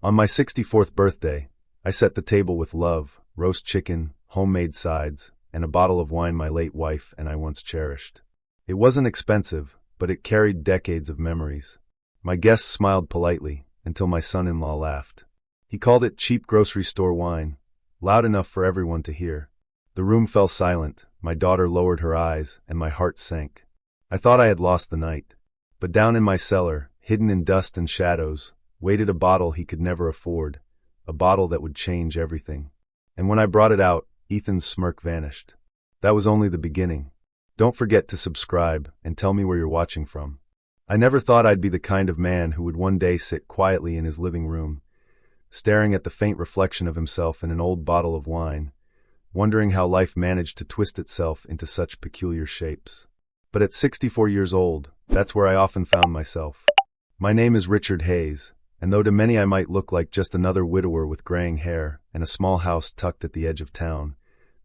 On my 64th birthday, I set the table with love, roast chicken, homemade sides, and a bottle of wine my late wife and I once cherished. It wasn't expensive, but it carried decades of memories. My guests smiled politely, until my son-in-law laughed. He called it cheap grocery store wine, loud enough for everyone to hear. The room fell silent, my daughter lowered her eyes, and my heart sank. I thought I had lost the night. But down in my cellar, hidden in dust and shadows, waited a bottle he could never afford, a bottle that would change everything. And when I brought it out, Ethan's smirk vanished. That was only the beginning. Don't forget to subscribe and tell me where you're watching from. I never thought I'd be the kind of man who would one day sit quietly in his living room, staring at the faint reflection of himself in an old bottle of wine, wondering how life managed to twist itself into such peculiar shapes. But at 64 years old, that's where I often found myself. My name is Richard Hayes, and though to many I might look like just another widower with graying hair and a small house tucked at the edge of town,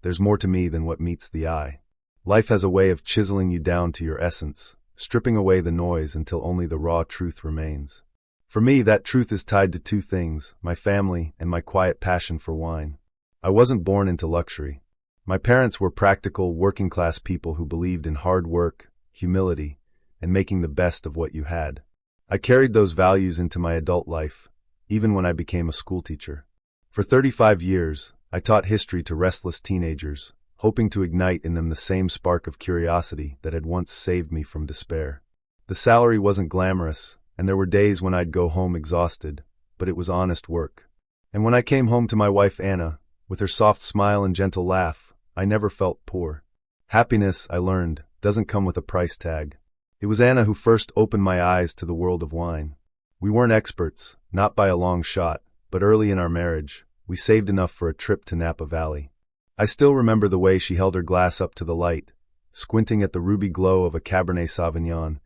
there's more to me than what meets the eye. Life has a way of chiseling you down to your essence, stripping away the noise until only the raw truth remains. For me, that truth is tied to two things: my family and my quiet passion for wine. I wasn't born into luxury. My parents were practical, working-class people who believed in hard work, humility, and making the best of what you had. I carried those values into my adult life, even when I became a schoolteacher. For 35 years, I taught history to restless teenagers, hoping to ignite in them the same spark of curiosity that had once saved me from despair. The salary wasn't glamorous, and there were days when I'd go home exhausted, but it was honest work. And when I came home to my wife Anna, with her soft smile and gentle laugh, I never felt poor. Happiness, I learned, doesn't come with a price tag. It was Anna who first opened my eyes to the world of wine. We weren't experts, not by a long shot, but early in our marriage, we saved enough for a trip to Napa Valley. I still remember the way she held her glass up to the light, squinting at the ruby glow of a Cabernet Sauvignon,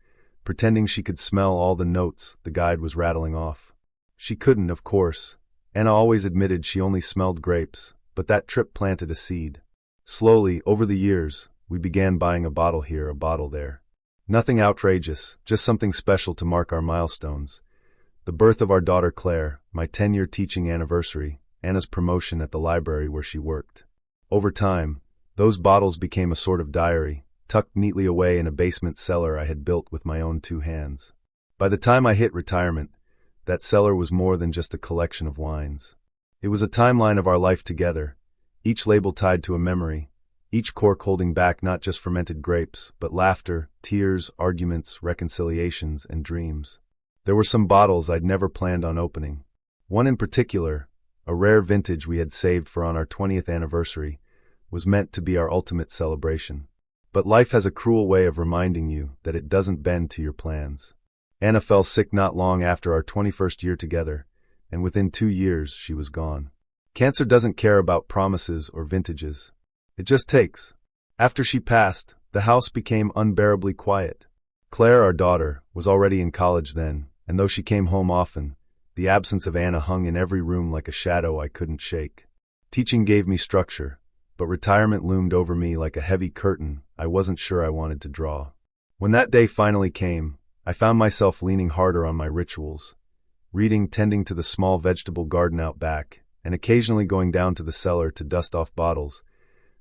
pretending she could smell all the notes the guide was rattling off. She couldn't, of course. Anna always admitted she only smelled grapes, but that trip planted a seed. Slowly, over the years, we began buying a bottle here, a bottle there. Nothing outrageous, just something special to mark our milestones. The birth of our daughter Claire, my 10-year teaching anniversary, Anna's promotion at the library where she worked. Over time, those bottles became a sort of diary, tucked neatly away in a basement cellar I had built with my own two hands. By the time I hit retirement, that cellar was more than just a collection of wines. It was a timeline of our life together, each label tied to a memory, each cork holding back not just fermented grapes, but laughter, tears, arguments, reconciliations, and dreams. There were some bottles I'd never planned on opening. One in particular, a rare vintage we had saved for on our 20th anniversary, was meant to be our ultimate celebration. But life has a cruel way of reminding you that it doesn't bend to your plans. Anna fell sick not long after our 21st year together, and within 2 years she was gone. Cancer doesn't care about promises or vintages. It just takes. After she passed, the house became unbearably quiet. Claire, our daughter, was already in college then, and though she came home often, the absence of Anna hung in every room like a shadow I couldn't shake. Teaching gave me structure, but retirement loomed over me like a heavy curtain I wasn't sure I wanted to draw. When that day finally came, I found myself leaning harder on my rituals, reading, tending to the small vegetable garden out back, and occasionally going down to the cellar to dust off bottles,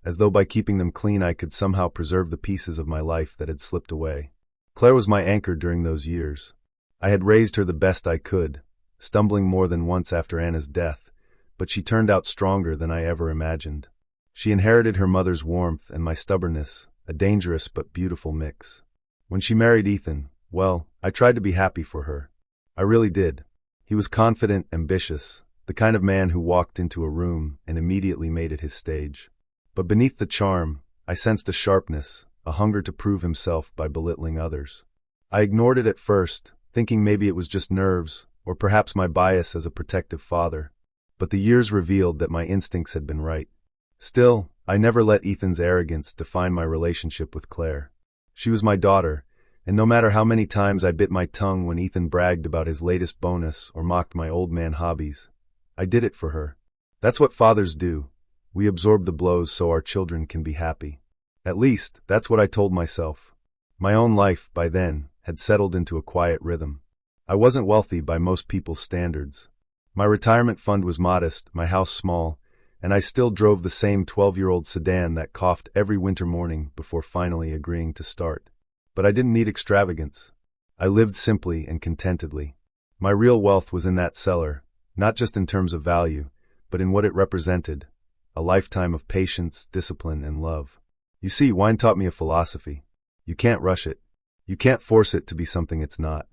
as though by keeping them clean I could somehow preserve the pieces of my life that had slipped away. Claire was my anchor during those years. I had raised her the best I could, stumbling more than once after Anna's death, but she turned out stronger than I ever imagined. She inherited her mother's warmth and my stubbornness, a dangerous but beautiful mix. When she married Ethan, well, I tried to be happy for her. I really did. He was confident, ambitious, the kind of man who walked into a room and immediately made it his stage. But beneath the charm, I sensed a sharpness, a hunger to prove himself by belittling others. I ignored it at first, thinking maybe it was just nerves, or perhaps my bias as a protective father. But the years revealed that my instincts had been right. Still, I never let Ethan's arrogance define my relationship with Claire. She was my daughter, and no matter how many times I bit my tongue when Ethan bragged about his latest bonus or mocked my old man hobbies, I did it for her. That's what fathers do. We absorb the blows so our children can be happy. At least, that's what I told myself. My own life, by then, had settled into a quiet rhythm. I wasn't wealthy by most people's standards. My retirement fund was modest, my house small, and I still drove the same 12-year-old sedan that coughed every winter morning before finally agreeing to start. But I didn't need extravagance. I lived simply and contentedly. My real wealth was in that cellar, not just in terms of value, but in what it represented, a lifetime of patience, discipline, and love. You see, wine taught me a philosophy. You can't rush it. You can't force it to be something it's not.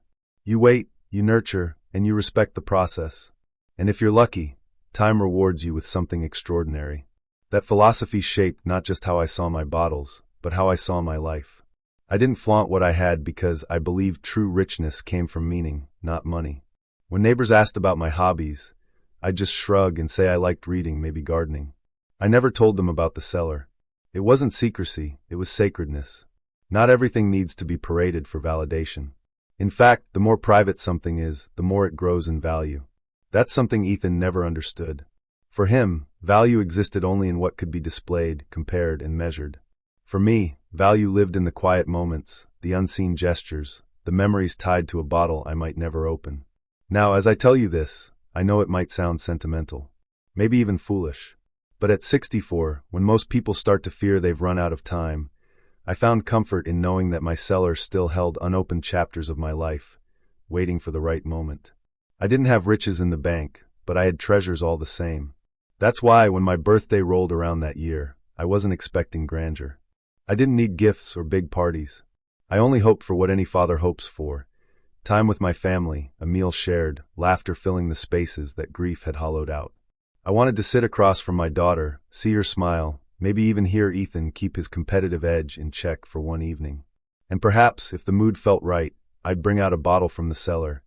You wait, you nurture, and you respect the process. And if you're lucky, time rewards you with something extraordinary. That philosophy shaped not just how I saw my bottles, but how I saw my life. I didn't flaunt what I had because I believed true richness came from meaning, not money. When neighbors asked about my hobbies, I'd just shrug and say I liked reading, maybe gardening. I never told them about the cellar. It wasn't secrecy, it was sacredness. Not everything needs to be paraded for validation. In fact, the more private something is, the more it grows in value. That's something Ethan never understood. For him, value existed only in what could be displayed, compared, and measured. For me, value lived in the quiet moments, the unseen gestures, the memories tied to a bottle I might never open. Now, as I tell you this, I know it might sound sentimental, maybe even foolish. But at 64, when most people start to fear they've run out of time, I found comfort in knowing that my cellar still held unopened chapters of my life, waiting for the right moment. I didn't have riches in the bank, but I had treasures all the same. That's why, when my birthday rolled around that year, I wasn't expecting grandeur. I didn't need gifts or big parties. I only hoped for what any father hopes for: time with my family, a meal shared, laughter filling the spaces that grief had hollowed out. I wanted to sit across from my daughter, see her smile, maybe even hear Ethan keep his competitive edge in check for one evening. And perhaps, if the mood felt right, I'd bring out a bottle from the cellar.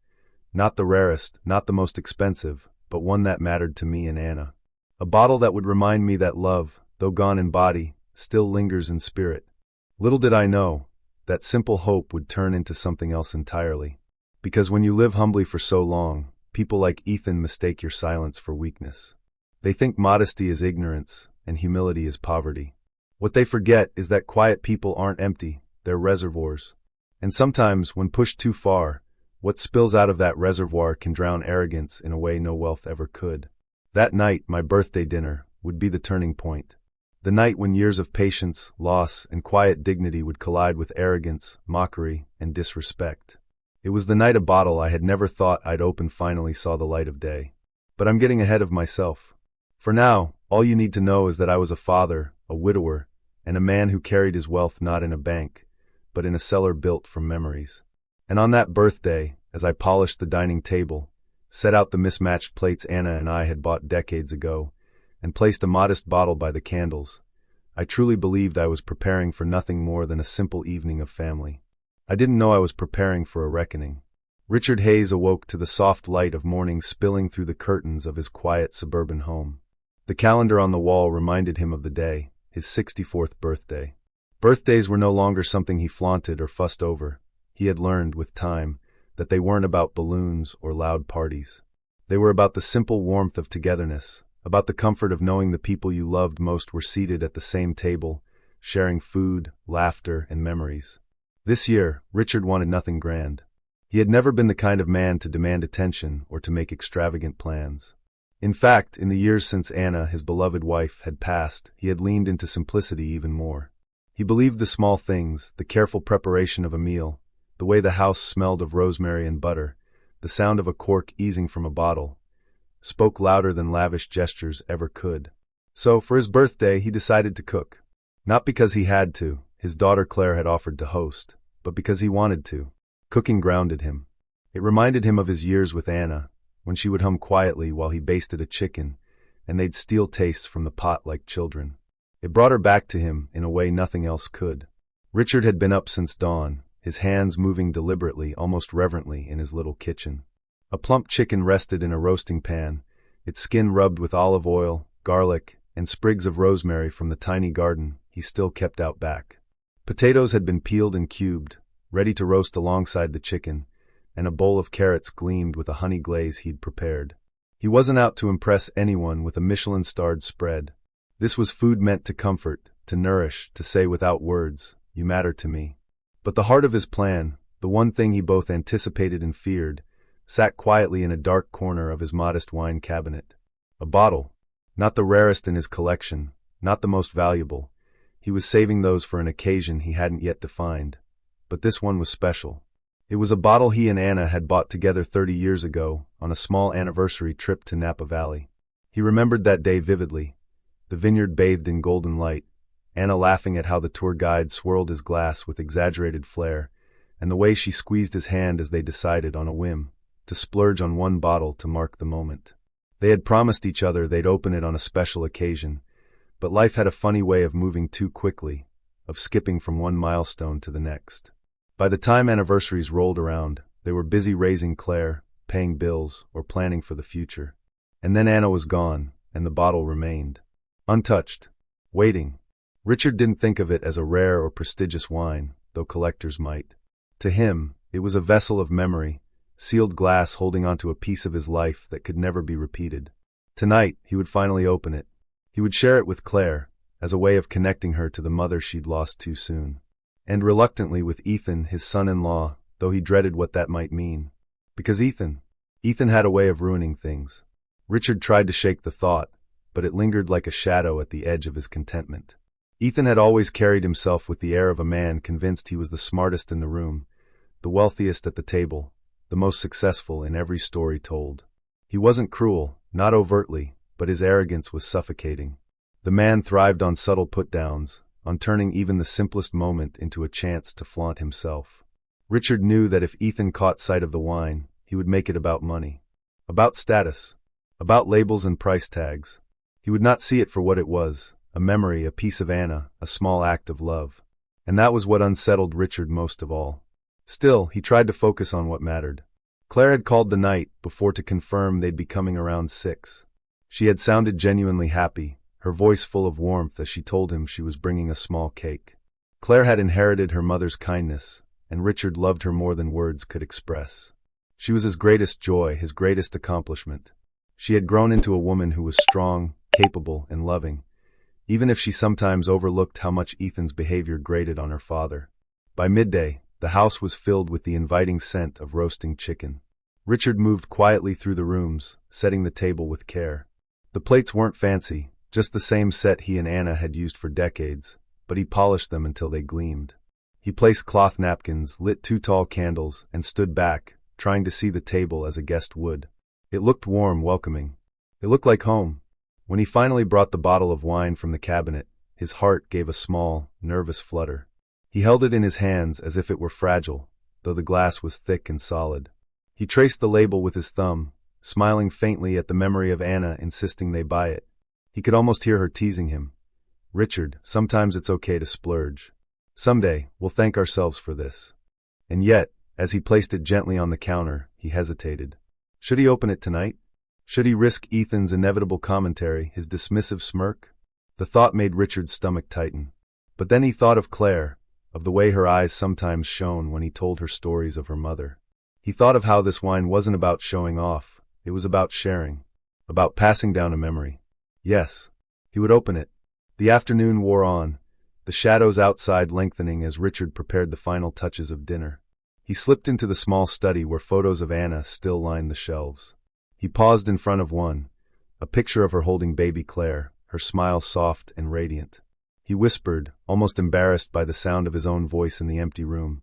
Not the rarest, not the most expensive, but one that mattered to me and Anna. A bottle that would remind me that love, though gone in body, still lingers in spirit. Little did I know, that simple hope would turn into something else entirely. Because when you live humbly for so long, people like Ethan mistake your silence for weakness. They think modesty is ignorance, and humility is poverty. What they forget is that quiet people aren't empty, they're reservoirs. And sometimes, when pushed too far, what spills out of that reservoir can drown arrogance in a way no wealth ever could. That night, my birthday dinner, would be the turning point. The night when years of patience, loss, and quiet dignity would collide with arrogance, mockery, and disrespect. It was the night a bottle I had never thought I'd open finally saw the light of day. But I'm getting ahead of myself. For now, all you need to know is that I was a father, a widower, and a man who carried his wealth not in a bank, but in a cellar built from memories. And on that birthday, as I polished the dining table, set out the mismatched plates Anna and I had bought decades ago, and placed a modest bottle by the candles, I truly believed I was preparing for nothing more than a simple evening of family. I didn't know I was preparing for a reckoning. Richard Hayes awoke to the soft light of morning spilling through the curtains of his quiet suburban home. The calendar on the wall reminded him of the day, his 64th birthday. Birthdays were no longer something he flaunted or fussed over. He had learned, with time, that they weren't about balloons or loud parties. They were about the simple warmth of togetherness, about the comfort of knowing the people you loved most were seated at the same table, sharing food, laughter, and memories. This year, Richard wanted nothing grand. He had never been the kind of man to demand attention or to make extravagant plans. In fact, in the years since Anna, his beloved wife, had passed, he had leaned into simplicity even more. He believed the small things, the careful preparation of a meal, the way the house smelled of rosemary and butter, the sound of a cork easing from a bottle, spoke louder than lavish gestures ever could. So, for his birthday, he decided to cook. Not because he had to, his daughter Claire had offered to host, but because he wanted to. Cooking grounded him. It reminded him of his years with Anna, when she would hum quietly while he basted a chicken, and they'd steal tastes from the pot like children. It brought her back to him in a way nothing else could. Richard had been up since dawn, his hands moving deliberately, almost reverently, in his little kitchen. A plump chicken rested in a roasting pan, its skin rubbed with olive oil, garlic, and sprigs of rosemary from the tiny garden he still kept out back. Potatoes had been peeled and cubed, ready to roast alongside the chicken, and a bowl of carrots gleamed with a honey glaze he'd prepared. He wasn't out to impress anyone with a Michelin-starred spread. This was food meant to comfort, to nourish, to say without words, "You matter to me." But the heart of his plan, the one thing he both anticipated and feared, sat quietly in a dark corner of his modest wine cabinet. A bottle. Not the rarest in his collection, not the most valuable. He was saving those for an occasion he hadn't yet defined. But this one was special. It was a bottle he and Anna had bought together 30 years ago on a small anniversary trip to Napa Valley. He remembered that day vividly. The vineyard bathed in golden light, Anna laughing at how the tour guide swirled his glass with exaggerated flair, and the way she squeezed his hand as they decided on a whim to splurge on one bottle to mark the moment. They had promised each other they'd open it on a special occasion, but life had a funny way of moving too quickly, of skipping from one milestone to the next. By the time anniversaries rolled around, they were busy raising Claire, paying bills, or planning for the future. And then Anna was gone, and the bottle remained. Untouched. Waiting. Richard didn't think of it as a rare or prestigious wine, though collectors might. To him, it was a vessel of memory, sealed glass holding onto a piece of his life that could never be repeated. Tonight, he would finally open it. He would share it with Claire, as a way of connecting her to the mother she'd lost too soon. And reluctantly with Ethan, his son-in-law, though he dreaded what that might mean. Because Ethan had a way of ruining things. Richard tried to shake the thought, but it lingered like a shadow at the edge of his contentment. Ethan had always carried himself with the air of a man convinced he was the smartest in the room, the wealthiest at the table, the most successful in every story told. He wasn't cruel, not overtly, but his arrogance was suffocating. The man thrived on subtle put-downs, on turning even the simplest moment into a chance to flaunt himself. Richard knew that if Ethan caught sight of the wine, he would make it about money, about status, about labels and price tags. He would not see it for what it was, a memory, a piece of Anna, a small act of love. And that was what unsettled Richard most of all. Still, he tried to focus on what mattered. Claire had called the night before to confirm they'd be coming around 6. She had sounded genuinely happy, her voice full of warmth as she told him she was bringing a small cake. Claire had inherited her mother's kindness, and Richard loved her more than words could express. She was his greatest joy, his greatest accomplishment. She had grown into a woman who was strong, capable, and loving, even if she sometimes overlooked how much Ethan's behavior grated on her father. By midday, the house was filled with the inviting scent of roasting chicken. Richard moved quietly through the rooms, setting the table with care. The plates weren't fancy, just the same set he and Anna had used for decades, but he polished them until they gleamed. He placed cloth napkins, lit 2 tall candles, and stood back, trying to see the table as a guest would. It looked warm, welcoming. It looked like home. When he finally brought the bottle of wine from the cabinet, his heart gave a small, nervous flutter. He held it in his hands as if it were fragile, though the glass was thick and solid. He traced the label with his thumb, smiling faintly at the memory of Anna insisting they buy it. He could almost hear her teasing him. "Richard, sometimes it's okay to splurge. Someday, we'll thank ourselves for this." And yet, as he placed it gently on the counter, he hesitated. Should he open it tonight? Should he risk Ethan's inevitable commentary, his dismissive smirk? The thought made Richard's stomach tighten. But then he thought of Claire, of the way her eyes sometimes shone when he told her stories of her mother. He thought of how this wine wasn't about showing off, it was about sharing, about passing down a memory. Yes, he would open it. The afternoon wore on, the shadows outside lengthening as Richard prepared the final touches of dinner. He slipped into the small study where photos of Anna still lined the shelves. He paused in front of one, a picture of her holding baby Claire, her smile soft and radiant. He whispered, almost embarrassed by the sound of his own voice in the empty room,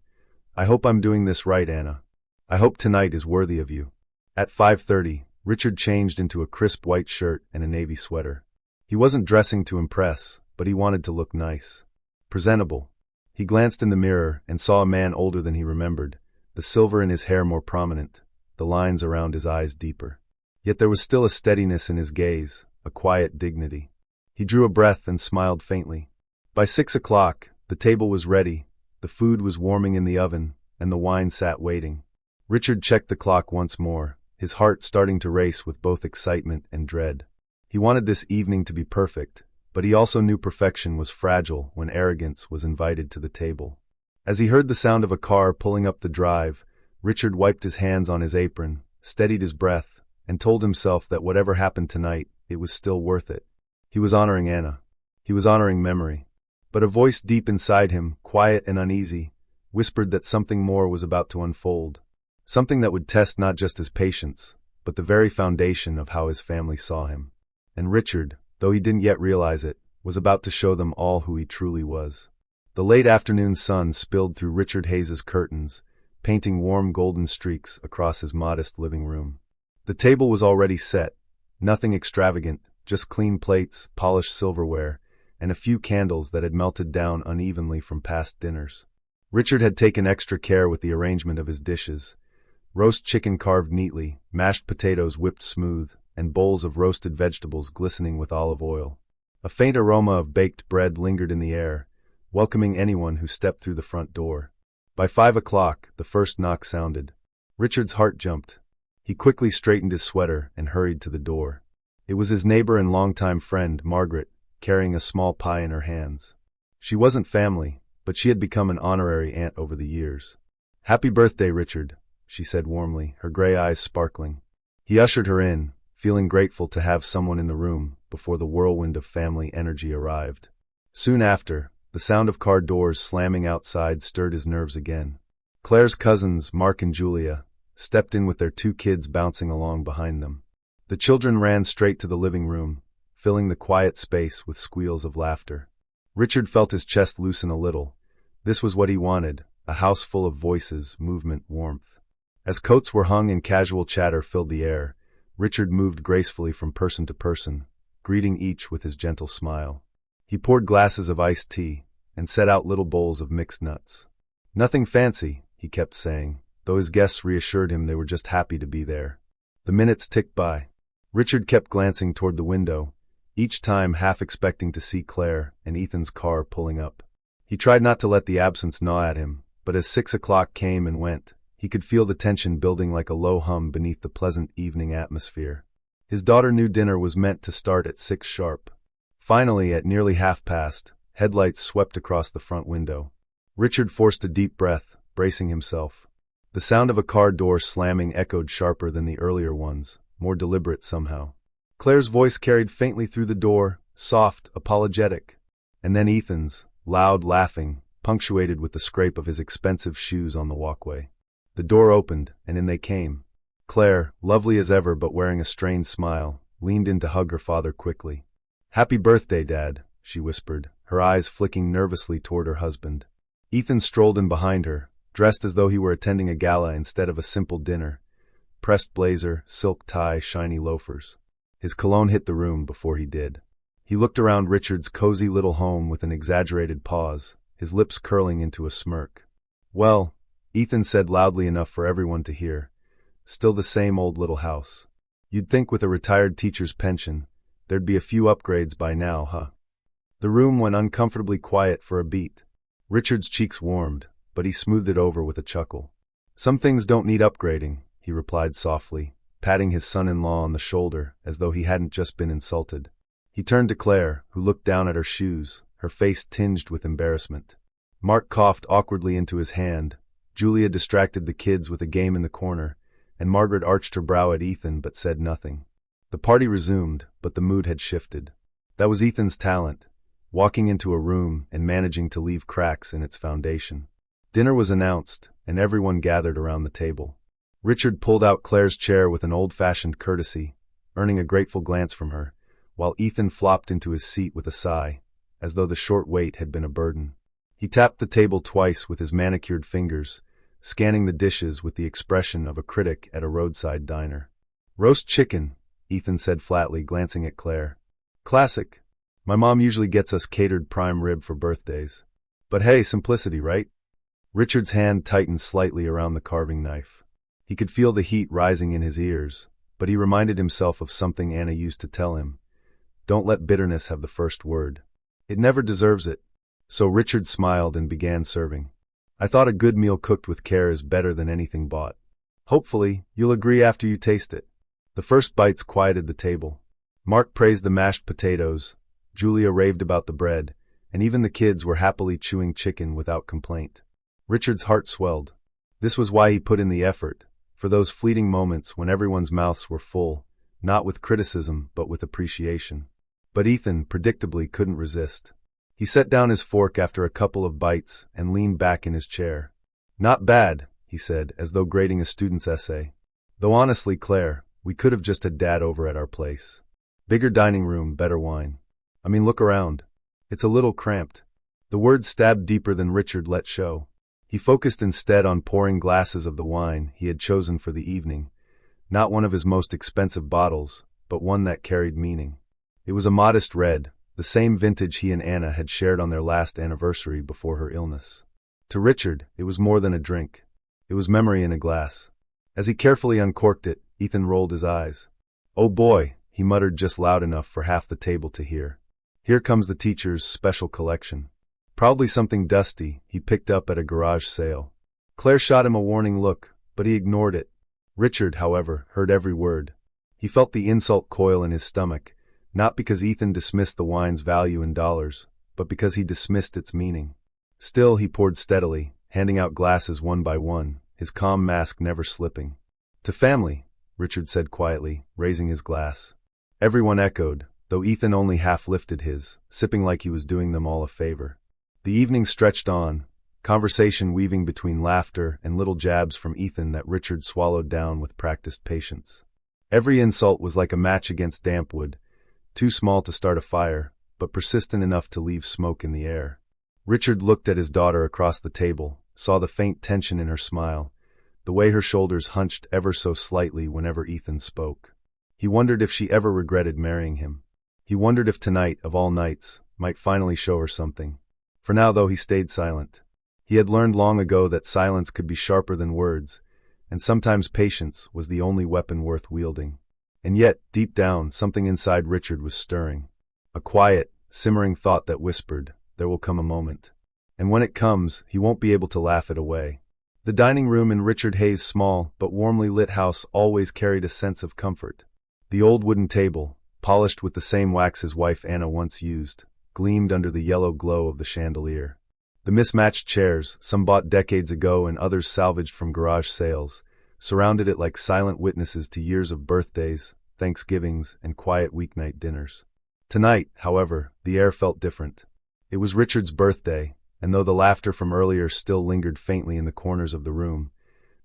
"I hope I'm doing this right, Anna. I hope tonight is worthy of you." At 5:30, Richard changed into a crisp white shirt and a navy sweater. He wasn't dressing to impress, but he wanted to look nice. Presentable. He glanced in the mirror and saw a man older than he remembered, the silver in his hair more prominent, the lines around his eyes deeper. Yet there was still a steadiness in his gaze, a quiet dignity. He drew a breath and smiled faintly. By 6 o'clock, the table was ready, the food was warming in the oven, and the wine sat waiting. Richard checked the clock once more, his heart starting to race with both excitement and dread. He wanted this evening to be perfect, but he also knew perfection was fragile when arrogance was invited to the table. As he heard the sound of a car pulling up the drive, Richard wiped his hands on his apron, steadied his breath, and told himself that whatever happened tonight, it was still worth it. He was honoring Anna. He was honoring memory. But a voice deep inside him, quiet and uneasy, whispered that something more was about to unfold. something that would test not just his patience, but the very foundation of how his family saw him. And Richard, though he didn't yet realize it, was about to show them all who he truly was. The late afternoon sun spilled through Richard Hayes's curtains, painting warm golden streaks across his modest living room. The table was already set, nothing extravagant, just clean plates, polished silverware, and a few candles that had melted down unevenly from past dinners. Richard had taken extra care with the arrangement of his dishes. Roast chicken carved neatly, mashed potatoes whipped smooth, and bowls of roasted vegetables glistening with olive oil. A faint aroma of baked bread lingered in the air, welcoming anyone who stepped through the front door. By 5 o'clock, the first knock sounded. Richard's heart jumped. He quickly straightened his sweater and hurried to the door. It was his neighbor and longtime friend, Margaret, carrying a small pie in her hands. She wasn't family, but she had become an honorary aunt over the years. "Happy birthday, Richard," she said warmly, her gray eyes sparkling. He ushered her in, feeling grateful to have someone in the room before the whirlwind of family energy arrived. Soon after, the sound of car doors slamming outside stirred his nerves again. Claire's cousins, Mark and Julia, stepped in with their 2 kids bouncing along behind them. The children ran straight to the living room, filling the quiet space with squeals of laughter. Richard felt his chest loosen a little. This was what he wanted, a house full of voices, movement, warmth. As coats were hung and casual chatter filled the air, Richard moved gracefully from person to person, greeting each with his gentle smile. He poured glasses of iced tea and set out little bowls of mixed nuts. "Nothing fancy," he kept saying, though his guests reassured him they were just happy to be there. The minutes ticked by. Richard kept glancing toward the window, each time half expecting to see Claire and Ethan's car pulling up. He tried not to let the absence gnaw at him, but as 6 o'clock came and went, he could feel the tension building like a low hum beneath the pleasant evening atmosphere. His daughter knew dinner was meant to start at 6 sharp. Finally, at nearly 1:30, headlights swept across the front window. Richard forced a deep breath, bracing himself. The sound of a car door slamming echoed sharper than the earlier ones, more deliberate somehow. Claire's voice carried faintly through the door, soft, apologetic. And then Ethan's, loud, laughing, punctuated with the scrape of his expensive shoes on the walkway. The door opened, and in they came. Claire, lovely as ever but wearing a strained smile, leaned in to hug her father quickly. "Happy birthday, Dad," she whispered, her eyes flicking nervously toward her husband. Ethan strolled in behind her, dressed as though he were attending a gala instead of a simple dinner. Pressed blazer, silk tie, shiny loafers. His cologne hit the room before he did. He looked around Richard's cozy little home with an exaggerated pause, his lips curling into a smirk. "Well," Ethan said loudly enough for everyone to hear, "still the same old little house. You'd think with a retired teacher's pension, there'd be a few upgrades by now, huh?" The room went uncomfortably quiet for a beat. Richard's cheeks warmed, but he smoothed it over with a chuckle. "Some things don't need upgrading," he replied softly, patting his son-in-law on the shoulder as though he hadn't just been insulted. He turned to Claire, who looked down at her shoes, her face tinged with embarrassment. Mark coughed awkwardly into his hand. Julia distracted the kids with a game in the corner, and Margaret arched her brow at Ethan but said nothing. The party resumed, but the mood had shifted. That was Ethan's talent, walking into a room and managing to leave cracks in its foundation. Dinner was announced, and everyone gathered around the table. Richard pulled out Claire's chair with an old-fashioned courtesy, earning a grateful glance from her, while Ethan flopped into his seat with a sigh, as though the short wait had been a burden. He tapped the table twice with his manicured fingers, scanning the dishes with the expression of a critic at a roadside diner. "Roast chicken," Ethan said flatly, glancing at Claire. "Classic. My mom usually gets us catered prime rib for birthdays. But hey, simplicity, right?" Richard's hand tightened slightly around the carving knife. He could feel the heat rising in his ears, but he reminded himself of something Anna used to tell him. Don't let bitterness have the first word. It never deserves it. So Richard smiled and began serving. "I thought a good meal cooked with care is better than anything bought. Hopefully, you'll agree after you taste it." The first bites quieted the table. Mark praised the mashed potatoes, Julia raved about the bread, and even the kids were happily chewing chicken without complaint. Richard's heart swelled. This was why he put in the effort, for those fleeting moments when everyone's mouths were full, not with criticism but with appreciation. But Ethan, predictably, couldn't resist. He set down his fork after a couple of bites and leaned back in his chair. "Not bad," he said, as though grading a student's essay. Though honestly, Claire, we could have just had Dad over at our place. Bigger dining room, better wine. I mean, look around. It's a little cramped. The words stabbed deeper than Richard let show. He focused instead on pouring glasses of the wine he had chosen for the evening, not one of his most expensive bottles, but one that carried meaning. It was a modest red, the same vintage he and Anna had shared on their last anniversary before her illness. To Richard, it was more than a drink. It was memory in a glass. As he carefully uncorked it, Ethan rolled his eyes. "Oh boy," he muttered just loud enough for half the table to hear. "Here comes the teacher's special collection. Probably something dusty he picked up at a garage sale." Claire shot him a warning look, but he ignored it. Richard, however, heard every word. He felt the insult coil in his stomach, not because Ethan dismissed the wine's value in dollars, but because he dismissed its meaning. Still, he poured steadily, handing out glasses one by one, his calm mask never slipping. "To family," Richard said quietly, raising his glass. Everyone echoed, though Ethan only half lifted his, sipping like he was doing them all a favor. The evening stretched on, conversation weaving between laughter and little jabs from Ethan that Richard swallowed down with practiced patience. Every insult was like a match against damp wood, too small to start a fire, but persistent enough to leave smoke in the air. Richard looked at his daughter across the table, saw the faint tension in her smile, the way her shoulders hunched ever so slightly whenever Ethan spoke. He wondered if she ever regretted marrying him. He wondered if tonight, of all nights, might finally show her something. For now, though, he stayed silent. He had learned long ago that silence could be sharper than words, and sometimes patience was the only weapon worth wielding. And yet, deep down, something inside Richard was stirring. A quiet, simmering thought that whispered, "There will come a moment. And when it comes, he won't be able to laugh it away." The dining room in Richard Hayes' small but warmly lit house always carried a sense of comfort. The old wooden table, polished with the same wax his wife Anna once used, gleamed under the yellow glow of the chandelier. The mismatched chairs, some bought decades ago and others salvaged from garage sales, surrounded it like silent witnesses to years of birthdays, Thanksgivings, and quiet weeknight dinners. Tonight, however, the air felt different. It was Richard's birthday, and though the laughter from earlier still lingered faintly in the corners of the room,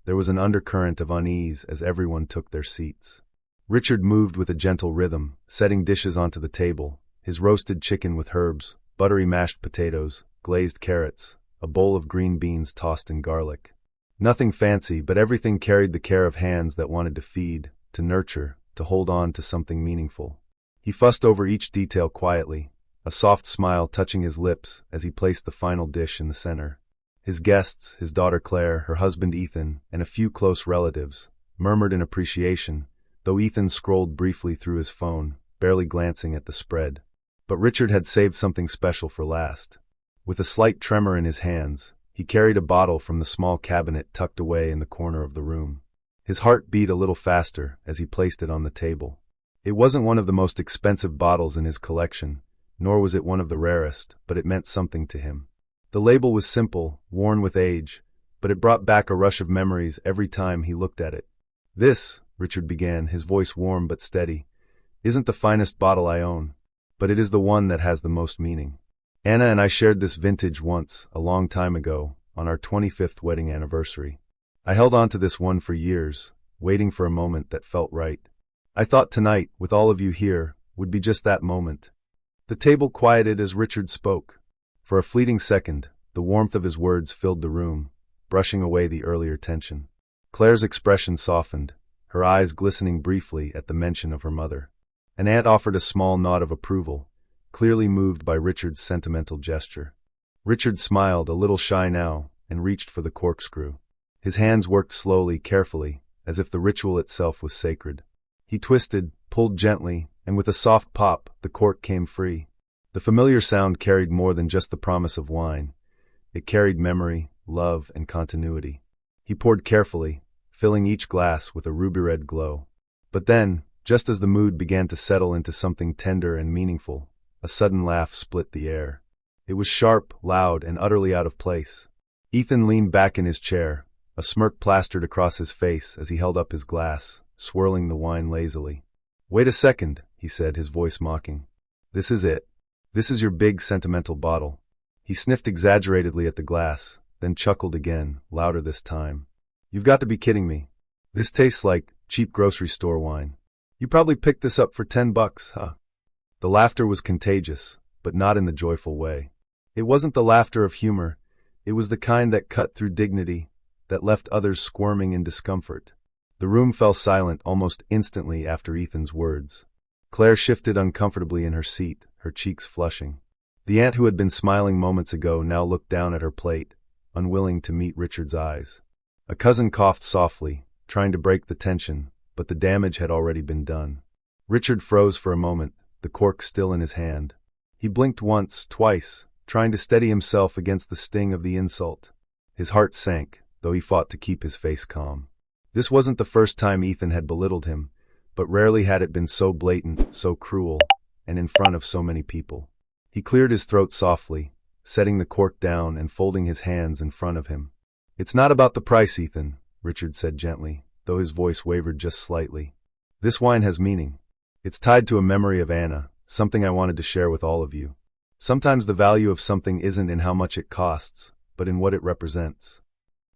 there was an undercurrent of unease as everyone took their seats. Richard moved with a gentle rhythm, setting dishes onto the table, his roasted chicken with herbs, buttery mashed potatoes, glazed carrots, a bowl of green beans tossed in garlic. Nothing fancy, but everything carried the care of hands that wanted to feed, to nurture, to hold on to something meaningful. He fussed over each detail quietly, a soft smile touching his lips as he placed the final dish in the center. His guests, his daughter Claire, her husband Ethan, and a few close relatives, murmured in appreciation, though Ethan scrolled briefly through his phone, barely glancing at the spread. But Richard had saved something special for last. With a slight tremor in his hands, he carried a bottle from the small cabinet tucked away in the corner of the room. His heart beat a little faster as he placed it on the table. It wasn't one of the most expensive bottles in his collection, nor was it one of the rarest, but it meant something to him. The label was simple, worn with age, but it brought back a rush of memories every time he looked at it. "This," Richard began, his voice warm but steady, "isn't the finest bottle I own, but it is the one that has the most meaning. Anna and I shared this vintage once, a long time ago, on our 25th wedding anniversary. I held on to this one for years, waiting for a moment that felt right. I thought tonight, with all of you here, would be just that moment." The table quieted as Richard spoke. For a fleeting second, the warmth of his words filled the room, brushing away the earlier tension. Claire's expression softened, her eyes glistening briefly at the mention of her mother. An aunt offered a small nod of approval, clearly moved by Richard's sentimental gesture. Richard smiled, a little shy now, and reached for the corkscrew. His hands worked slowly, carefully, as if the ritual itself was sacred. He twisted, pulled gently, and with a soft pop, the cork came free. The familiar sound carried more than just the promise of wine. It carried memory, love, and continuity. He poured carefully, filling each glass with a ruby-red glow. But then, just as the mood began to settle into something tender and meaningful, a sudden laugh split the air. It was sharp, loud, and utterly out of place. Ethan leaned back in his chair, a smirk plastered across his face as he held up his glass, swirling the wine lazily. "Wait a second," he said, his voice mocking. "This is it. This is your big sentimental bottle." He sniffed exaggeratedly at the glass, then chuckled again, louder this time. You've got to be kidding me. This tastes like cheap grocery store wine. You probably picked this up for $10, huh? The laughter was contagious, but not in the joyful way. It wasn't the laughter of humor. It was the kind that cut through dignity, that left others squirming in discomfort. The room fell silent almost instantly after Ethan's words. Claire shifted uncomfortably in her seat, her cheeks flushing. The aunt who had been smiling moments ago now looked down at her plate, unwilling to meet Richard's eyes. A cousin coughed softly, trying to break the tension, but the damage had already been done. Richard froze for a moment, the cork still in his hand. He blinked once, twice, trying to steady himself against the sting of the insult. His heart sank, though he fought to keep his face calm. This wasn't the first time Ethan had belittled him, but rarely had it been so blatant, so cruel, and in front of so many people. He cleared his throat softly, setting the cork down and folding his hands in front of him. "It's not about the price, Ethan," Richard said gently, though his voice wavered just slightly. "This wine has meaning. It's tied to a memory of Anna, something I wanted to share with all of you. Sometimes the value of something isn't in how much it costs, but in what it represents."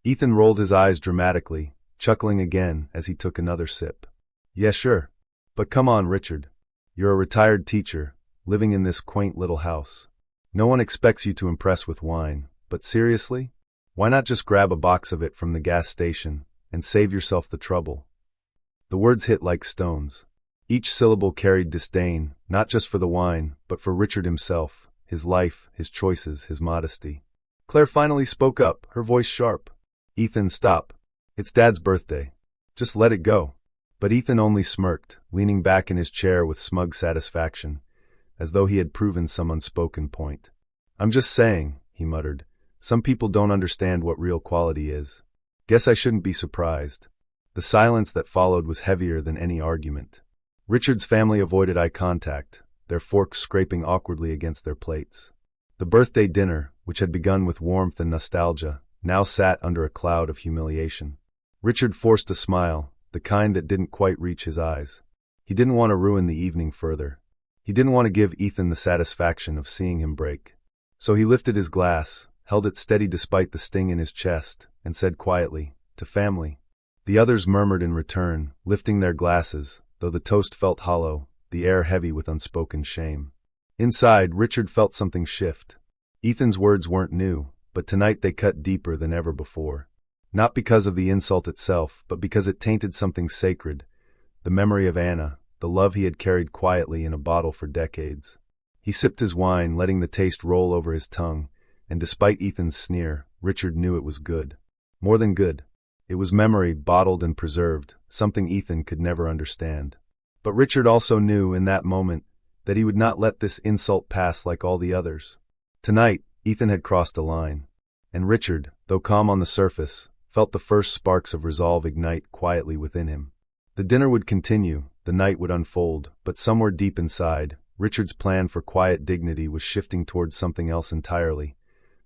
Ethan rolled his eyes dramatically, chuckling again as he took another sip. "Yeah, sure. But come on, Richard. You're a retired teacher, living in this quaint little house. No one expects you to impress with wine, but seriously? Why not just grab a box of it from the gas station and save yourself the trouble?" The words hit like stones. Each syllable carried disdain, not just for the wine, but for Richard himself, his life, his choices, his modesty. Claire finally spoke up, her voice sharp. "Ethan, stop. It's Dad's birthday. Just let it go." But Ethan only smirked, leaning back in his chair with smug satisfaction, as though he had proven some unspoken point. "I'm just saying," he muttered, "some people don't understand what real quality is. Guess I shouldn't be surprised." The silence that followed was heavier than any argument. Richard's family avoided eye contact, their forks scraping awkwardly against their plates. The birthday dinner, which had begun with warmth and nostalgia, now sat under a cloud of humiliation. Richard forced a smile, the kind that didn't quite reach his eyes. He didn't want to ruin the evening further. He didn't want to give Ethan the satisfaction of seeing him break. So he lifted his glass, held it steady despite the sting in his chest, and said quietly, "To family." The others murmured in return, lifting their glasses, though the toast felt hollow, the air heavy with unspoken shame. Inside, Richard felt something shift. Ethan's words weren't new, but tonight they cut deeper than ever before. Not because of the insult itself, but because it tainted something sacred, the memory of Anna, the love he had carried quietly in a bottle for decades. He sipped his wine, letting the taste roll over his tongue, and despite Ethan's sneer, Richard knew it was good. More than good. It was memory, bottled and preserved, something Ethan could never understand. But Richard also knew, in that moment, that he would not let this insult pass like all the others. Tonight, Ethan had crossed a line. And Richard, though calm on the surface, felt the first sparks of resolve ignite quietly within him. The dinner would continue, the night would unfold, but somewhere deep inside, Richard's plan for quiet dignity was shifting towards something else entirely.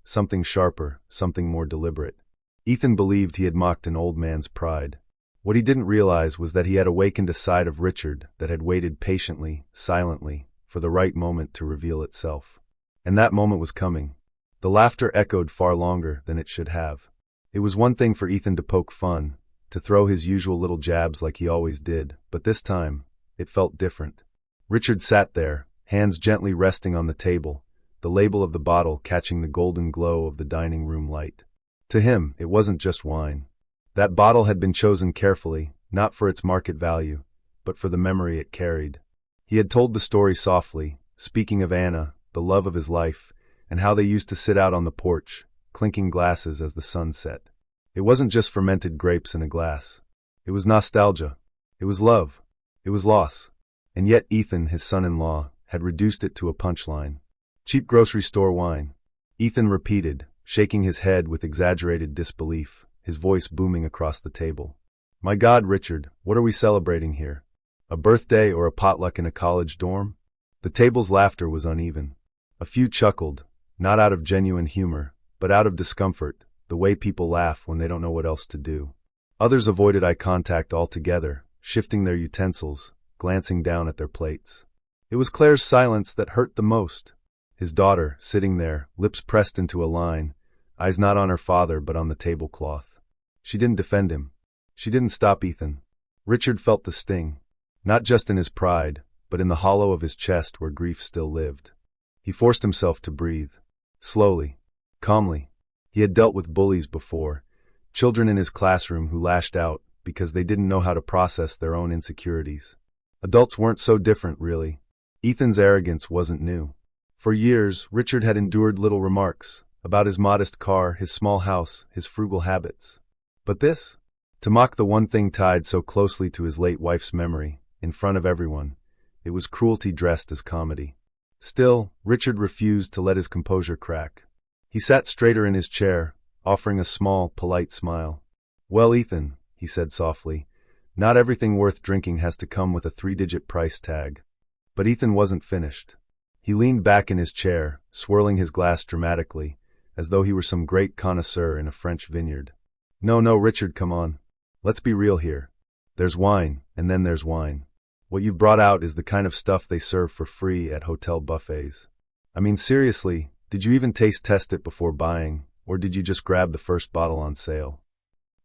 Something sharper, something more deliberate. Ethan believed he had mocked an old man's pride. What he didn't realize was that he had awakened a side of Richard that had waited patiently, silently, for the right moment to reveal itself. And that moment was coming. The laughter echoed far longer than it should have. It was one thing for Ethan to poke fun, to throw his usual little jabs like he always did, but this time, it felt different. Richard sat there, hands gently resting on the table, the label of the bottle catching the golden glow of the dining room light. To him, it wasn't just wine. That bottle had been chosen carefully, not for its market value, but for the memory it carried. He had told the story softly, speaking of Anna, the love of his life, and how they used to sit out on the porch, clinking glasses as the sun set. It wasn't just fermented grapes in a glass. It was nostalgia. It was love. It was loss. And yet Ethan, his son-in-law, had reduced it to a punchline. "Cheap grocery store wine," Ethan repeated, shaking his head with exaggerated disbelief, his voice booming across the table. "My God, Richard, what are we celebrating here? A birthday or a potluck in a college dorm?" The table's laughter was uneven. A few chuckled, not out of genuine humor, but out of discomfort, the way people laugh when they don't know what else to do. Others avoided eye contact altogether, shifting their utensils, glancing down at their plates. It was Claire's silence that hurt the most. His daughter, sitting there, lips pressed into a line, eyes not on her father but on the tablecloth. She didn't defend him. She didn't stop Ethan. Richard felt the sting, not just in his pride, but in the hollow of his chest where grief still lived. He forced himself to breathe. Slowly. Calmly. He had dealt with bullies before, children in his classroom who lashed out because they didn't know how to process their own insecurities. Adults weren't so different, really. Ethan's arrogance wasn't new. For years, Richard had endured little remarks about his modest car, his small house, his frugal habits. But this? To mock the one thing tied so closely to his late wife's memory, in front of everyone, it was cruelty dressed as comedy. Still, Richard refused to let his composure crack. He sat straighter in his chair, offering a small, polite smile. "Well, Ethan," he said softly, "not everything worth drinking has to come with a 3-digit price tag." But Ethan wasn't finished. He leaned back in his chair, swirling his glass dramatically, as though he were some great connoisseur in a French vineyard. No, Richard, come on. Let's be real here. There's wine, and then there's wine. What you've brought out is the kind of stuff they serve for free at hotel buffets. I mean, seriously, did you even taste test it before buying, or did you just grab the first bottle on sale?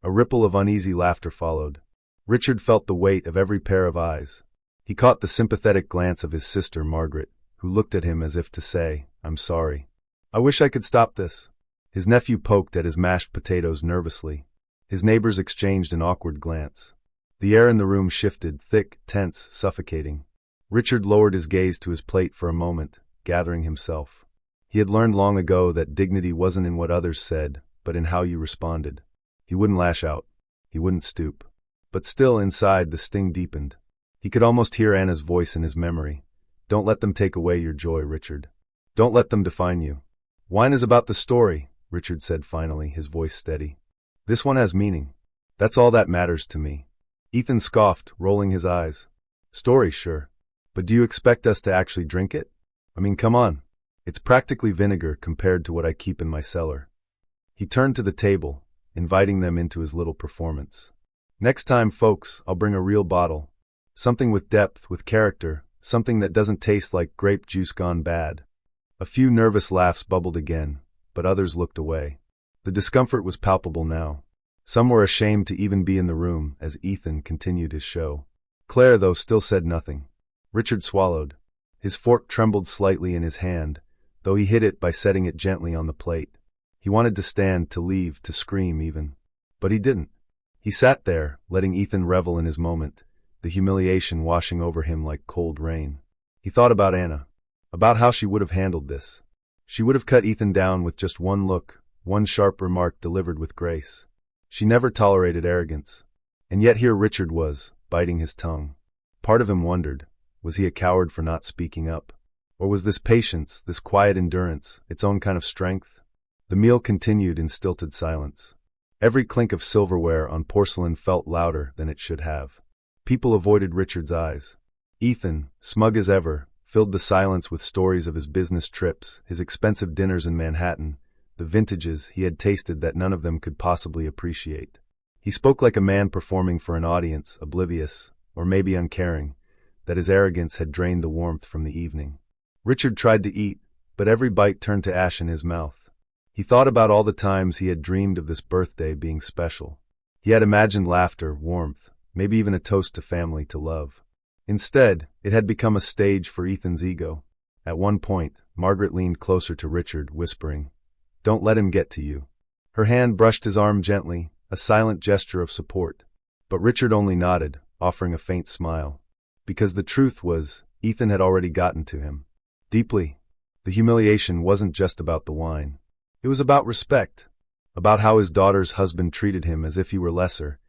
A ripple of uneasy laughter followed. Richard felt the weight of every pair of eyes. He caught the sympathetic glance of his sister, Margaret, who looked at him as if to say, "I'm sorry. I wish I could stop this." His nephew poked at his mashed potatoes nervously. His neighbors exchanged an awkward glance. The air in the room shifted, thick, tense, suffocating. Richard lowered his gaze to his plate for a moment, gathering himself. He had learned long ago that dignity wasn't in what others said, but in how you responded. He wouldn't lash out. He wouldn't stoop. But still, inside, the sting deepened. He could almost hear Anna's voice in his memory. "Don't let them take away your joy, Richard. Don't let them define you." "Wine is about the story," Richard said finally, his voice steady. "This one has meaning. That's all that matters to me." Ethan scoffed, rolling his eyes. "Story, sure. But do you expect us to actually drink it? I mean, come on. It's practically vinegar compared to what I keep in my cellar." He turned to the table, inviting them into his little performance. "Next time, folks, I'll bring a real bottle. Something with depth, with character, something that doesn't taste like grape juice gone bad." A few nervous laughs bubbled again, but others looked away. The discomfort was palpable now. Some were ashamed to even be in the room as Ethan continued his show. Claire, though, still said nothing. Richard swallowed. His fork trembled slightly in his hand, though he hid it by setting it gently on the plate. He wanted to stand, to leave, to scream even. But he didn't. He sat there, letting Ethan revel in his moment, the humiliation washing over him like cold rain. He thought about Anna, about how she would have handled this. She would have cut Ethan down with just one look, one sharp remark delivered with grace. She never tolerated arrogance. And yet here Richard was, biting his tongue. Part of him wondered, was he a coward for not speaking up? Or was this patience, this quiet endurance, its own kind of strength? The meal continued in stilted silence. Every clink of silverware on porcelain felt louder than it should have. People avoided Richard's eyes. Ethan, smug as ever, filled the silence with stories of his business trips, his expensive dinners in Manhattan, the vintages he had tasted that none of them could possibly appreciate. He spoke like a man performing for an audience, oblivious, or maybe uncaring, that his arrogance had drained the warmth from the evening. Richard tried to eat, but every bite turned to ash in his mouth. He thought about all the times he had dreamed of this birthday being special. He had imagined laughter, warmth, maybe even a toast to family, to love. Instead, it had become a stage for Ethan's ego. At one point, Margaret leaned closer to Richard, whispering, "Don't let him get to you." Her hand brushed his arm gently, a silent gesture of support. But Richard only nodded, offering a faint smile. Because the truth was, Ethan had already gotten to him. Deeply. The humiliation wasn't just about the wine. It was about respect. About how his daughter's husband treated him as if he were lesser,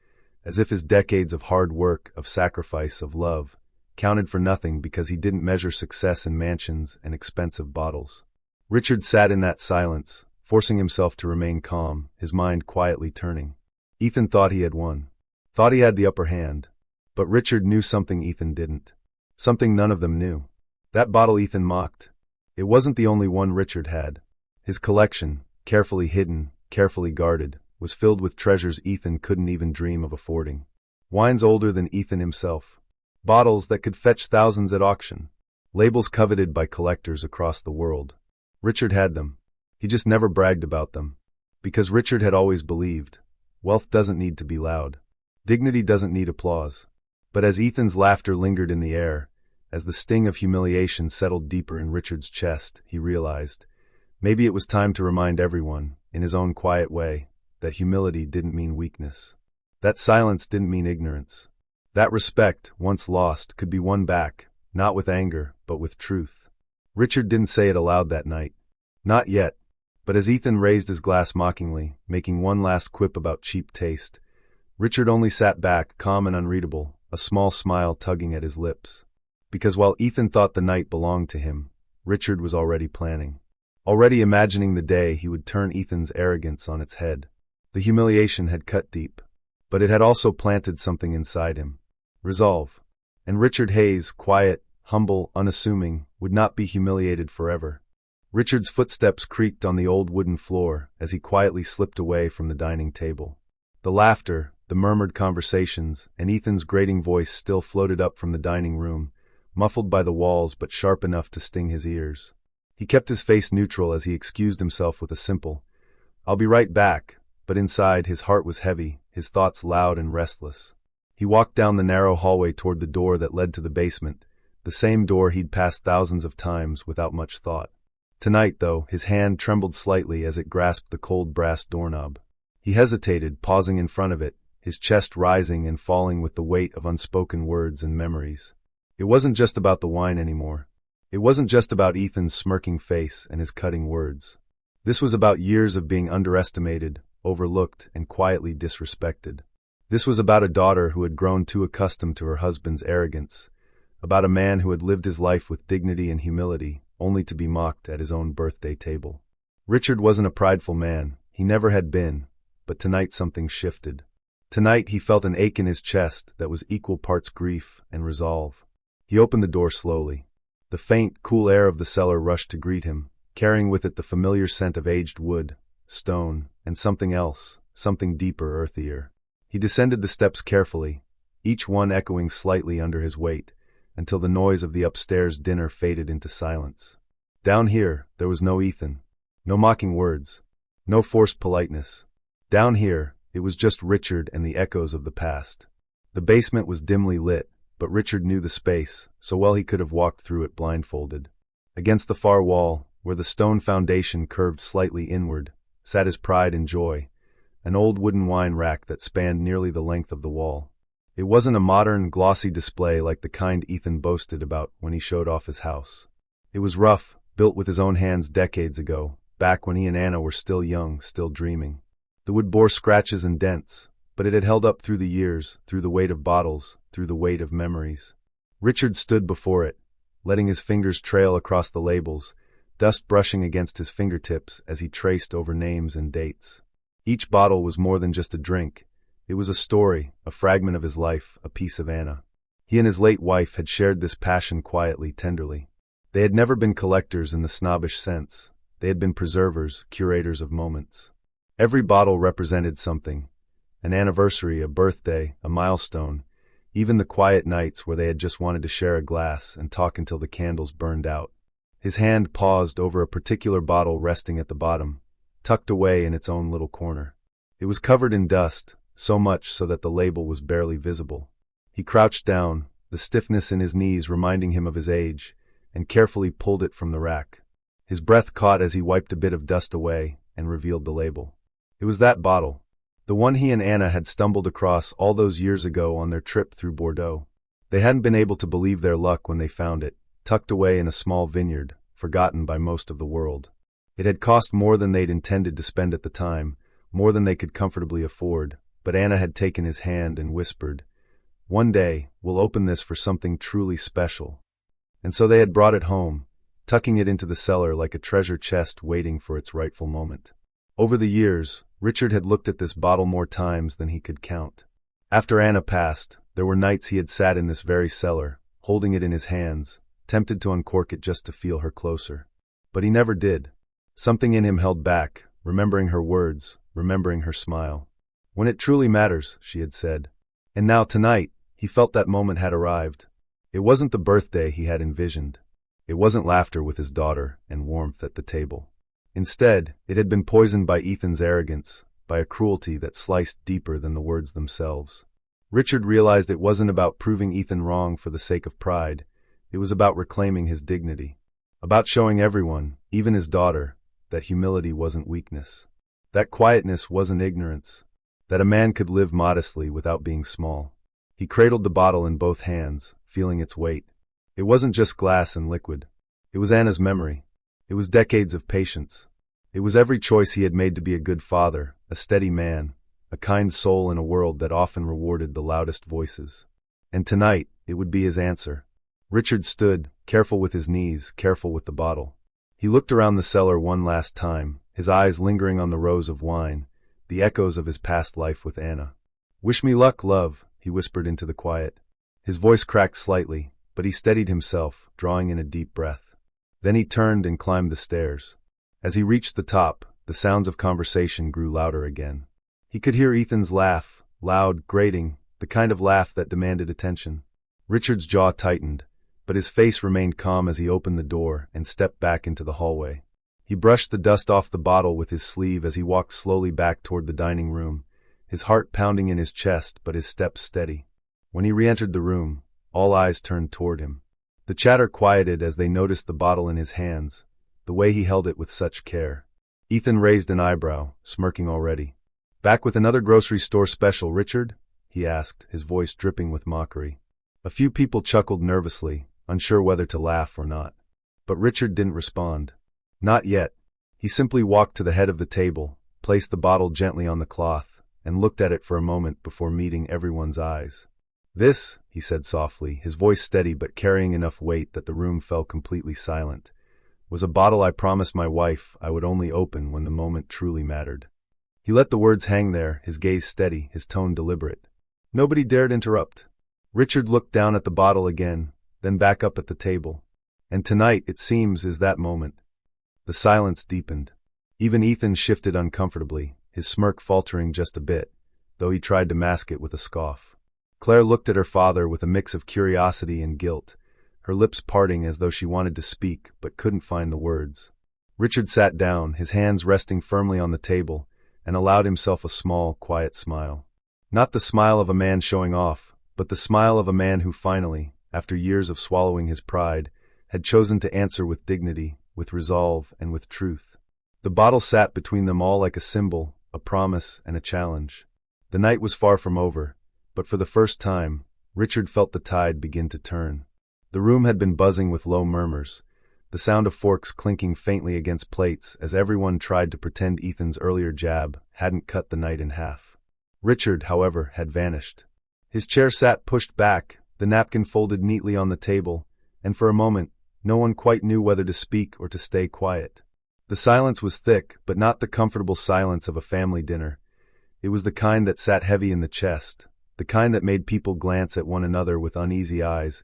as if his decades of hard work, of sacrifice, of love, counted for nothing because he didn't measure success in mansions and expensive bottles. Richard sat in that silence, forcing himself to remain calm, his mind quietly turning. Ethan thought he had won. Thought he had the upper hand. But Richard knew something Ethan didn't. Something none of them knew. That bottle Ethan mocked. It wasn't the only one Richard had. His collection, carefully hidden, carefully guarded, was filled with treasures Ethan couldn't even dream of affording. Wines older than Ethan himself. Bottles that could fetch thousands at auction. Labels coveted by collectors across the world. Richard had them. He just never bragged about them. Because Richard had always believed, Wealth doesn't need to be loud. Dignity doesn't need applause. But as Ethan's laughter lingered in the air, as the sting of humiliation settled deeper in Richard's chest, he realized, maybe it was time to remind everyone, in his own quiet way, that humility didn't mean weakness. That silence didn't mean ignorance. That respect, once lost, could be won back, not with anger, but with truth. Richard didn't say it aloud that night. Not yet. But as Ethan raised his glass mockingly, making one last quip about cheap taste, Richard only sat back, calm and unreadable, a small smile tugging at his lips. Because while Ethan thought the night belonged to him, Richard was already planning. Already imagining the day he would turn Ethan's arrogance on its head. The humiliation had cut deep. But it had also planted something inside him. Resolve. And Richard Hayes, quiet, humble, unassuming, would not be humiliated forever. Richard's footsteps creaked on the old wooden floor as he quietly slipped away from the dining table. The laughter, the murmured conversations, and Ethan's grating voice still floated up from the dining room, muffled by the walls but sharp enough to sting his ears. He kept his face neutral as he excused himself with a simple, "I'll be right back," but inside his heart was heavy, his thoughts loud and restless. He walked down the narrow hallway toward the door that led to the basement, the same door he'd passed thousands of times without much thought. Tonight, though, his hand trembled slightly as it grasped the cold brass doorknob. He hesitated, pausing in front of it, his chest rising and falling with the weight of unspoken words and memories. It wasn't just about the wine anymore. It wasn't just about Ethan's smirking face and his cutting words. This was about years of being underestimated, overlooked, and quietly disrespected. This was about a daughter who had grown too accustomed to her husband's arrogance, about a man who had lived his life with dignity and humility, only to be mocked at his own birthday table. Richard wasn't a prideful man, he never had been, but tonight something shifted. Tonight he felt an ache in his chest that was equal parts grief and resolve. He opened the door slowly. The faint, cool air of the cellar rushed to greet him, carrying with it the familiar scent of aged wood, stone, and something else, something deeper, earthier. He descended the steps carefully, each one echoing slightly under his weight, until the noise of the upstairs dinner faded into silence. Down here, there was no Ethan, no mocking words, no forced politeness. Down here, it was just Richard and the echoes of the past. The basement was dimly lit, but Richard knew the space, so well he could have walked through it blindfolded. Against the far wall, where the stone foundation curved slightly inward, sat his pride and joy, an old wooden wine rack that spanned nearly the length of the wall. It wasn't a modern, glossy display like the kind Ethan boasted about when he showed off his house. It was rough, built with his own hands decades ago, back when he and Anna were still young, still dreaming. The wood bore scratches and dents, but it had held up through the years, through the weight of bottles, through the weight of memories. Richard stood before it, letting his fingers trail across the labels, dust brushing against his fingertips as he traced over names and dates. Each bottle was more than just a drink. It was a story, a fragment of his life, a piece of Anna. He and his late wife had shared this passion quietly, tenderly. They had never been collectors in the snobbish sense. They had been preservers, curators of moments. Every bottle represented something. An anniversary, a birthday, a milestone, even the quiet nights where they had just wanted to share a glass and talk until the candles burned out. His hand paused over a particular bottle resting at the bottom, tucked away in its own little corner. It was covered in dust, so much so that the label was barely visible. He crouched down, the stiffness in his knees reminding him of his age, and carefully pulled it from the rack. His breath caught as he wiped a bit of dust away and revealed the label. It was that bottle, the one he and Anna had stumbled across all those years ago on their trip through Bordeaux. They hadn't been able to believe their luck when they found it, tucked away in a small vineyard, forgotten by most of the world. It had cost more than they'd intended to spend at the time, more than they could comfortably afford, but Anna had taken his hand and whispered, "One day, we'll open this for something truly special." And so they had brought it home, tucking it into the cellar like a treasure chest waiting for its rightful moment. Over the years, Richard had looked at this bottle more times than he could count. After Anna passed, there were nights he had sat in this very cellar, holding it in his hands, tempted to uncork it just to feel her closer. But he never did. Something in him held back, remembering her words, remembering her smile. "When it truly matters," she had said. And now tonight, he felt that moment had arrived. It wasn't the birthday he had envisioned. It wasn't laughter with his daughter and warmth at the table. Instead, it had been poisoned by Ethan's arrogance, by a cruelty that sliced deeper than the words themselves. Richard realized it wasn't about proving Ethan wrong for the sake of pride. It was about reclaiming his dignity. About showing everyone, even his daughter, that humility wasn't weakness. That quietness wasn't ignorance. That a man could live modestly without being small. He cradled the bottle in both hands, feeling its weight. It wasn't just glass and liquid. It was Anna's memory. It was decades of patience. It was every choice he had made to be a good father, a steady man, a kind soul in a world that often rewarded the loudest voices. And tonight, it would be his answer. Richard stood, careful with his knees, careful with the bottle. He looked around the cellar one last time, his eyes lingering on the rows of wine, the echoes of his past life with Anna. "Wish me luck, love," he whispered into the quiet. His voice cracked slightly, but he steadied himself, drawing in a deep breath. Then he turned and climbed the stairs. As he reached the top, the sounds of conversation grew louder again. He could hear Ethan's laugh, loud, grating, the kind of laugh that demanded attention. Richard's jaw tightened, but his face remained calm as he opened the door and stepped back into the hallway. He brushed the dust off the bottle with his sleeve as he walked slowly back toward the dining room, his heart pounding in his chest but his steps steady. When he re-entered the room, all eyes turned toward him. The chatter quieted as they noticed the bottle in his hands, the way he held it with such care. Ethan raised an eyebrow, smirking already. "Back with another grocery store special, Richard?" he asked, his voice dripping with mockery. A few people chuckled nervously, unsure whether to laugh or not. But Richard didn't respond. Not yet. He simply walked to the head of the table, placed the bottle gently on the cloth, and looked at it for a moment before meeting everyone's eyes. "This," he said softly, his voice steady but carrying enough weight that the room fell completely silent, "was a bottle I promised my wife I would only open when the moment truly mattered." He let the words hang there, his gaze steady, his tone deliberate. Nobody dared interrupt. Richard looked down at the bottle again, then back up at the table. And tonight, it seems, is that moment. The silence deepened. Even Ethan shifted uncomfortably, his smirk faltering just a bit, though he tried to mask it with a scoff. Claire looked at her father with a mix of curiosity and guilt, her lips parting as though she wanted to speak but couldn't find the words. Richard sat down, his hands resting firmly on the table, and allowed himself a small, quiet smile. Not the smile of a man showing off, but the smile of a man who finally, after years of swallowing his pride, had chosen to answer with dignity, with resolve, and with truth. The bottle sat between them all like a symbol, a promise, and a challenge. The night was far from over, but for the first time, Richard felt the tide begin to turn. The room had been buzzing with low murmurs, the sound of forks clinking faintly against plates as everyone tried to pretend Ethan's earlier jab hadn't cut the night in half. Richard, however, had vanished. His chair sat pushed back, the napkin folded neatly on the table, and for a moment, no one quite knew whether to speak or to stay quiet. The silence was thick, but not the comfortable silence of a family dinner. It was the kind that sat heavy in the chest, the kind that made people glance at one another with uneasy eyes,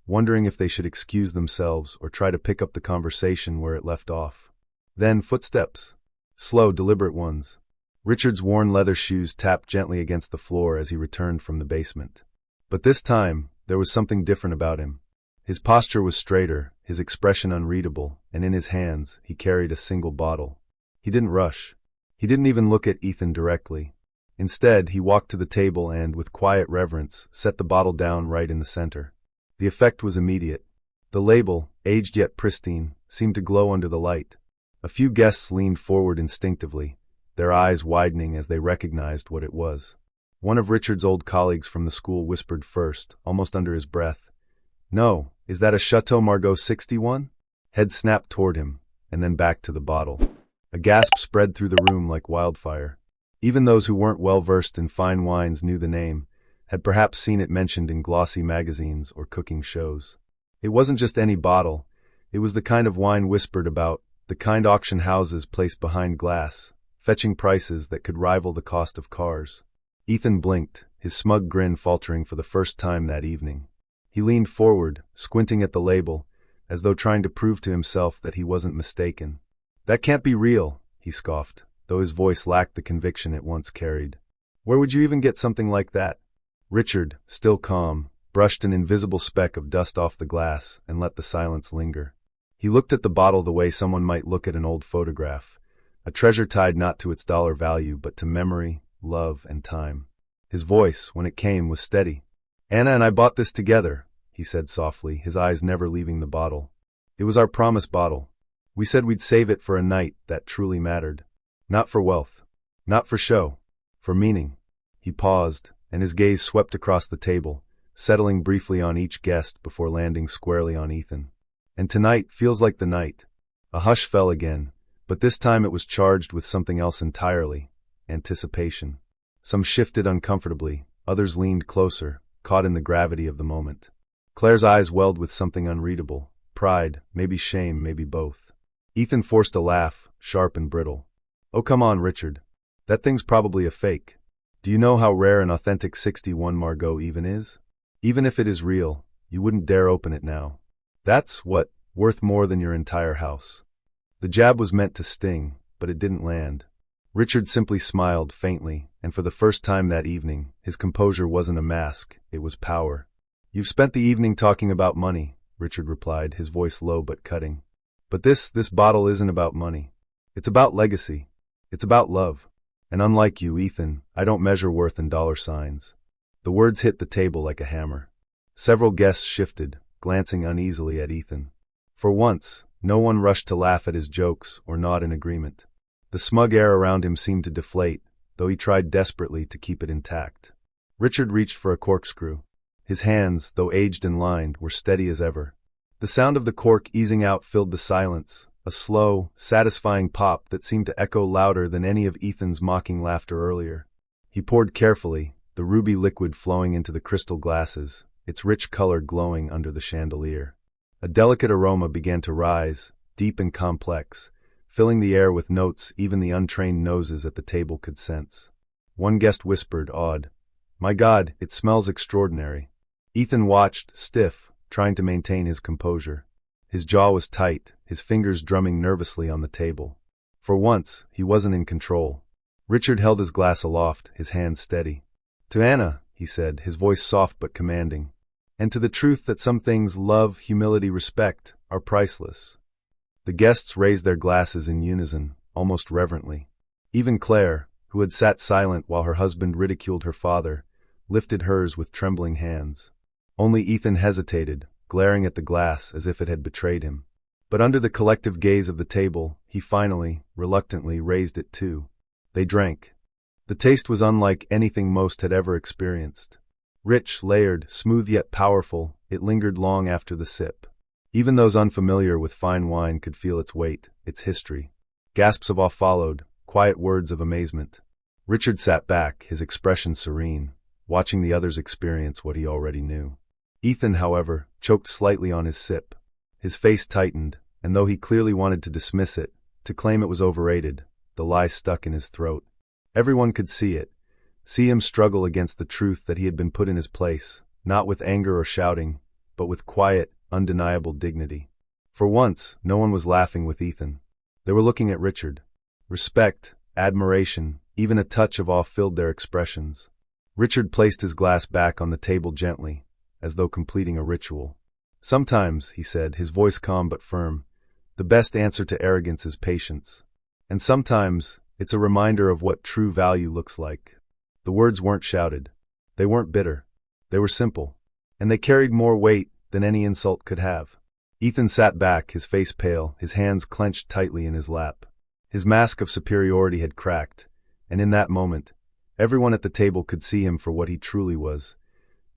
wondering if they should excuse themselves or try to pick up the conversation where it left off. Then footsteps. Slow, deliberate ones. Richard's worn leather shoes tapped gently against the floor as he returned from the basement. But this time, there was something different about him. His posture was straighter, his expression unreadable, and in his hands, he carried a single bottle. He didn't rush. He didn't even look at Ethan directly. Instead, he walked to the table and, with quiet reverence, set the bottle down right in the center. The effect was immediate. The label, aged yet pristine, seemed to glow under the light. A few guests leaned forward instinctively, their eyes widening as they recognized what it was. One of Richard's old colleagues from the school whispered first, almost under his breath, "No, is that a Chateau Margaux 61? Head snapped toward him, and then back to the bottle. A gasp spread through the room like wildfire. Even those who weren't well-versed in fine wines knew the name, had perhaps seen it mentioned in glossy magazines or cooking shows. It wasn't just any bottle, it was the kind of wine whispered about, the kind auction houses placed behind glass, fetching prices that could rival the cost of cars. Ethan blinked, his smug grin faltering for the first time that evening. He leaned forward, squinting at the label, as though trying to prove to himself that he wasn't mistaken. "That can't be real," he scoffed, though his voice lacked the conviction it once carried. "Where would you even get something like that?" Richard, still calm, brushed an invisible speck of dust off the glass and let the silence linger. He looked at the bottle the way someone might look at an old photograph, a treasure tied not to its dollar value but to memory, love, and time. His voice, when it came, was steady. "Anna and I bought this together," he said softly, his eyes never leaving the bottle. "It was our promise bottle. We said we'd save it for a night that truly mattered. Not for wealth. Not for show. For meaning." He paused, and his gaze swept across the table, settling briefly on each guest before landing squarely on Ethan. "And tonight feels like the night." A hush fell again, but this time it was charged with something else entirely: anticipation. Some shifted uncomfortably, others leaned closer, caught in the gravity of the moment. Claire's eyes welled with something unreadable: pride, maybe shame, maybe both. Ethan forced a laugh, sharp and brittle. "Oh, come on, Richard. That thing's probably a fake. Do you know how rare an authentic 61 Margot even is? Even if it is real, you wouldn't dare open it now. That's what, worth more than your entire house." The jab was meant to sting, but it didn't land. Richard simply smiled faintly, and for the first time that evening, his composure wasn't a mask, it was power. "You've spent the evening talking about money," Richard replied, his voice low but cutting. "But this bottle isn't about money. It's about legacy. It's about love. And unlike you, Ethan, I don't measure worth in dollar signs." The words hit the table like a hammer. Several guests shifted, glancing uneasily at Ethan. For once, no one rushed to laugh at his jokes or nod in agreement. The smug air around him seemed to deflate, though he tried desperately to keep it intact. Richard reached for a corkscrew. His hands, though aged and lined, were steady as ever. The sound of the cork easing out filled the silence, a slow, satisfying pop that seemed to echo louder than any of Ethan's mocking laughter earlier. He poured carefully, the ruby liquid flowing into the crystal glasses, its rich color glowing under the chandelier. A delicate aroma began to rise, deep and complex, filling the air with notes even the untrained noses at the table could sense. One guest whispered, awed, "My God, it smells extraordinary." Ethan watched, stiff, trying to maintain his composure. His jaw was tight, his fingers drumming nervously on the table. For once, he wasn't in control. Richard held his glass aloft, his hand steady. "To Anna," he said, his voice soft but commanding, "and to the truth that some things, love, humility, respect, are priceless." The guests raised their glasses in unison, almost reverently. Even Claire, who had sat silent while her husband ridiculed her father, lifted hers with trembling hands. Only Ethan hesitated, glaring at the glass as if it had betrayed him. But under the collective gaze of the table, he finally, reluctantly, raised it too. They drank. The taste was unlike anything most had ever experienced. Rich, layered, smooth yet powerful, it lingered long after the sip. Even those unfamiliar with fine wine could feel its weight, its history. Gasps of awe followed, quiet words of amazement. Richard sat back, his expression serene, watching the others experience what he already knew. Ethan, however, choked slightly on his sip. His face tightened, and though he clearly wanted to dismiss it, to claim it was overrated, the lie stuck in his throat. Everyone could see it, see him struggle against the truth that he had been put in his place, not with anger or shouting, but with quiet, undeniable dignity. For once, no one was laughing with Ethan. They were looking at Richard. Respect, admiration, even a touch of awe filled their expressions. Richard placed his glass back on the table gently, as though completing a ritual. "Sometimes," he said, his voice calm but firm, "the best answer to arrogance is patience. And sometimes, it's a reminder of what true value looks like." The words weren't shouted. They weren't bitter. They were simple. And they carried more weight than any insult could have. Ethan sat back, his face pale, his hands clenched tightly in his lap. His mask of superiority had cracked, and in that moment, everyone at the table could see him for what he truly was.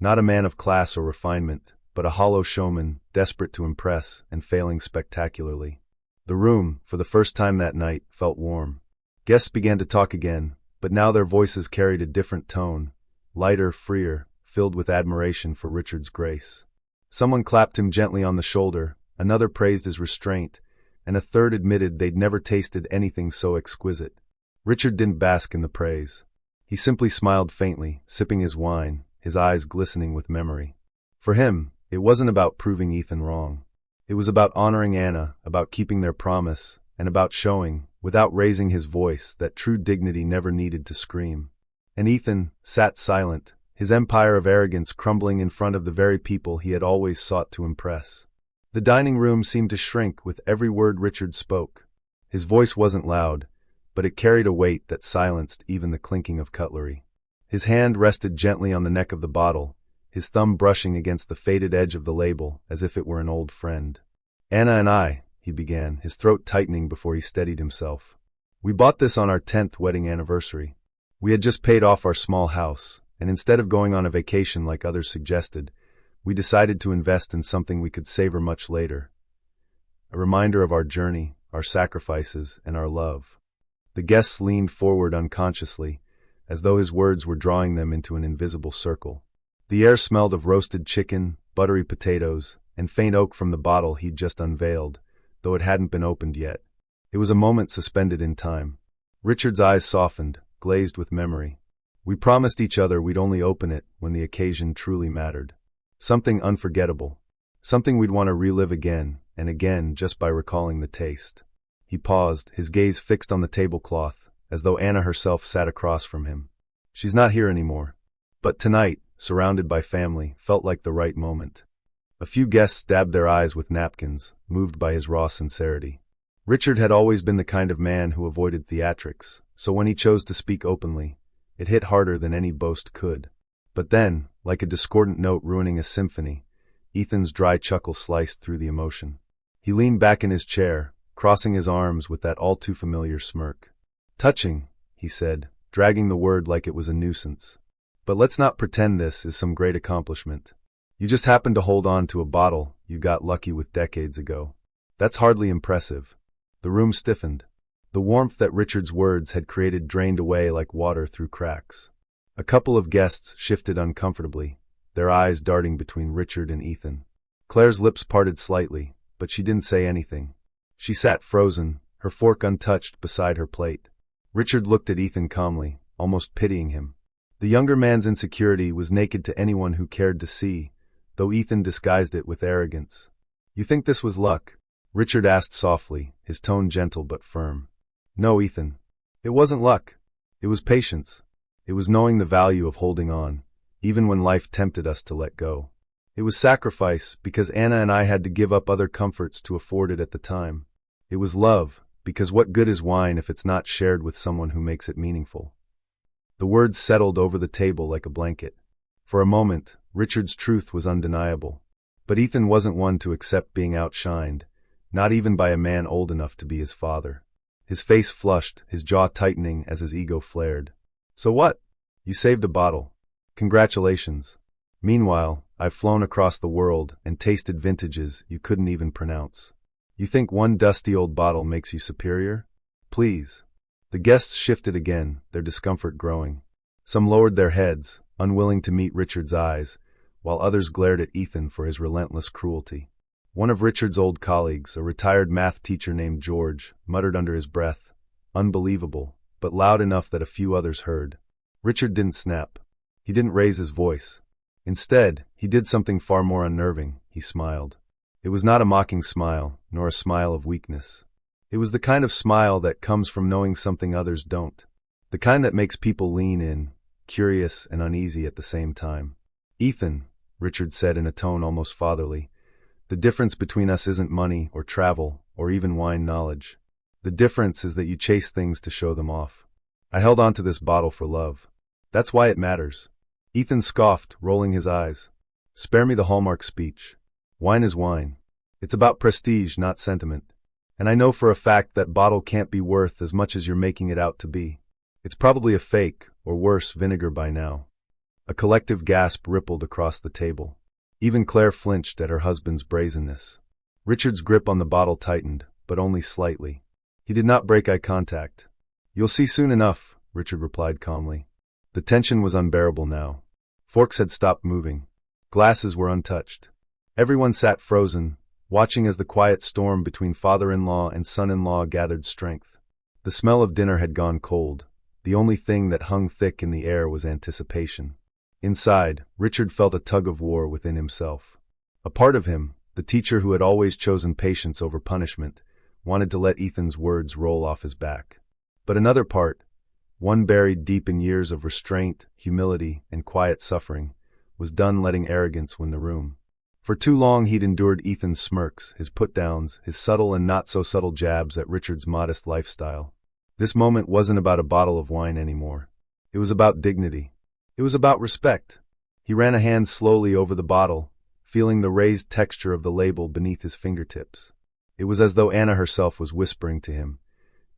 Not a man of class or refinement, but a hollow showman, desperate to impress and failing spectacularly. The room, for the first time that night, felt warm. Guests began to talk again, but now their voices carried a different tone, lighter, freer, filled with admiration for Richard's grace. Someone clapped him gently on the shoulder, another praised his restraint, and a third admitted they'd never tasted anything so exquisite. Richard didn't bask in the praise. He simply smiled faintly, sipping his wine, his eyes glistening with memory. For him, it wasn't about proving Ethan wrong. It was about honoring Anna, about keeping their promise, and about showing, without raising his voice, that true dignity never needed to scream. And Ethan sat silent, his empire of arrogance crumbling in front of the very people he had always sought to impress. The dining room seemed to shrink with every word Richard spoke. His voice wasn't loud, but it carried a weight that silenced even the clinking of cutlery. His hand rested gently on the neck of the bottle, his thumb brushing against the faded edge of the label as if it were an old friend. "Anna and I," he began, his throat tightening before he steadied himself. "We bought this on our 10th wedding anniversary. We had just paid off our small house, and instead of going on a vacation like others suggested, we decided to invest in something we could savor much later. A reminder of our journey, our sacrifices, and our love." The guests leaned forward unconsciously, as though his words were drawing them into an invisible circle. The air smelled of roasted chicken, buttery potatoes, and faint oak from the bottle he'd just unveiled, though it hadn't been opened yet. It was a moment suspended in time. Richard's eyes softened, glazed with memory. We promised each other we'd only open it when the occasion truly mattered. Something unforgettable. Something we'd want to relive again and again just by recalling the taste. He paused, his gaze fixed on the tablecloth, as though Anna herself sat across from him. She's not here anymore. But tonight, surrounded by family, felt like the right moment. A few guests dabbed their eyes with napkins, moved by his raw sincerity. Richard had always been the kind of man who avoided theatrics, so when he chose to speak openly, it hit harder than any boast could. But then, like a discordant note ruining a symphony, Ethan's dry chuckle sliced through the emotion. He leaned back in his chair, crossing his arms with that all-too-familiar smirk. "Touching," he said, dragging the word like it was a nuisance. "But let's not pretend this is some great accomplishment. You just happened to hold on to a bottle you got lucky with decades ago. That's hardly impressive." The room stiffened. The warmth that Richard's words had created drained away like water through cracks. A couple of guests shifted uncomfortably, their eyes darting between Richard and Ethan. Claire's lips parted slightly, but she didn't say anything. She sat frozen, her fork untouched beside her plate. Richard looked at Ethan calmly, almost pitying him. The younger man's insecurity was naked to anyone who cared to see, though Ethan disguised it with arrogance. "You think this was luck?" Richard asked softly, his tone gentle but firm. "No, Ethan. It wasn't luck. It was patience. It was knowing the value of holding on, even when life tempted us to let go. It was sacrifice, because Anna and I had to give up other comforts to afford it at the time. It was love, because what good is wine if it's not shared with someone who makes it meaningful?" The words settled over the table like a blanket. For a moment, Richard's truth was undeniable. But Ethan wasn't one to accept being outshined, not even by a man old enough to be his father. His face flushed, his jaw tightening as his ego flared. "So what? You saved a bottle. Congratulations. Meanwhile, I've flown across the world and tasted vintages you couldn't even pronounce. You think one dusty old bottle makes you superior? Please." The guests shifted again, their discomfort growing. Some lowered their heads, unwilling to meet Richard's eyes, while others glared at Ethan for his relentless cruelty. One of Richard's old colleagues, a retired math teacher named George, muttered under his breath, "Unbelievable," but loud enough that a few others heard. Richard didn't snap. He didn't raise his voice. Instead, he did something far more unnerving. He smiled. It was not a mocking smile, nor a smile of weakness. It was the kind of smile that comes from knowing something others don't. The kind that makes people lean in, curious and uneasy at the same time. "Ethan," Richard said in a tone almost fatherly, "the difference between us isn't money or travel or even wine knowledge. The difference is that you chase things to show them off. I held on to this bottle for love. That's why it matters." Ethan scoffed, rolling his eyes. "Spare me the hallmark speech. Wine is wine. It's about prestige, not sentiment. And I know for a fact that bottle can't be worth as much as you're making it out to be. It's probably a fake, or worse, vinegar by now." A collective gasp rippled across the table. Even Claire flinched at her husband's brazenness. Richard's grip on the bottle tightened, but only slightly. He did not break eye contact. "You'll see soon enough," Richard replied calmly. The tension was unbearable now. Forks had stopped moving. Glasses were untouched. Everyone sat frozen, watching as the quiet storm between father-in-law and son-in-law gathered strength. The smell of dinner had gone cold. The only thing that hung thick in the air was anticipation. Inside, Richard felt a tug-of-war within himself. A part of him, the teacher who had always chosen patience over punishment, wanted to let Ethan's words roll off his back. But another part, one buried deep in years of restraint, humility, and quiet suffering, was done letting arrogance win the room. For too long he'd endured Ethan's smirks, his put-downs, his subtle and not-so-subtle jabs at Richard's modest lifestyle. This moment wasn't about a bottle of wine anymore. It was about dignity. It was about respect. He ran a hand slowly over the bottle, feeling the raised texture of the label beneath his fingertips. It was as though Anna herself was whispering to him,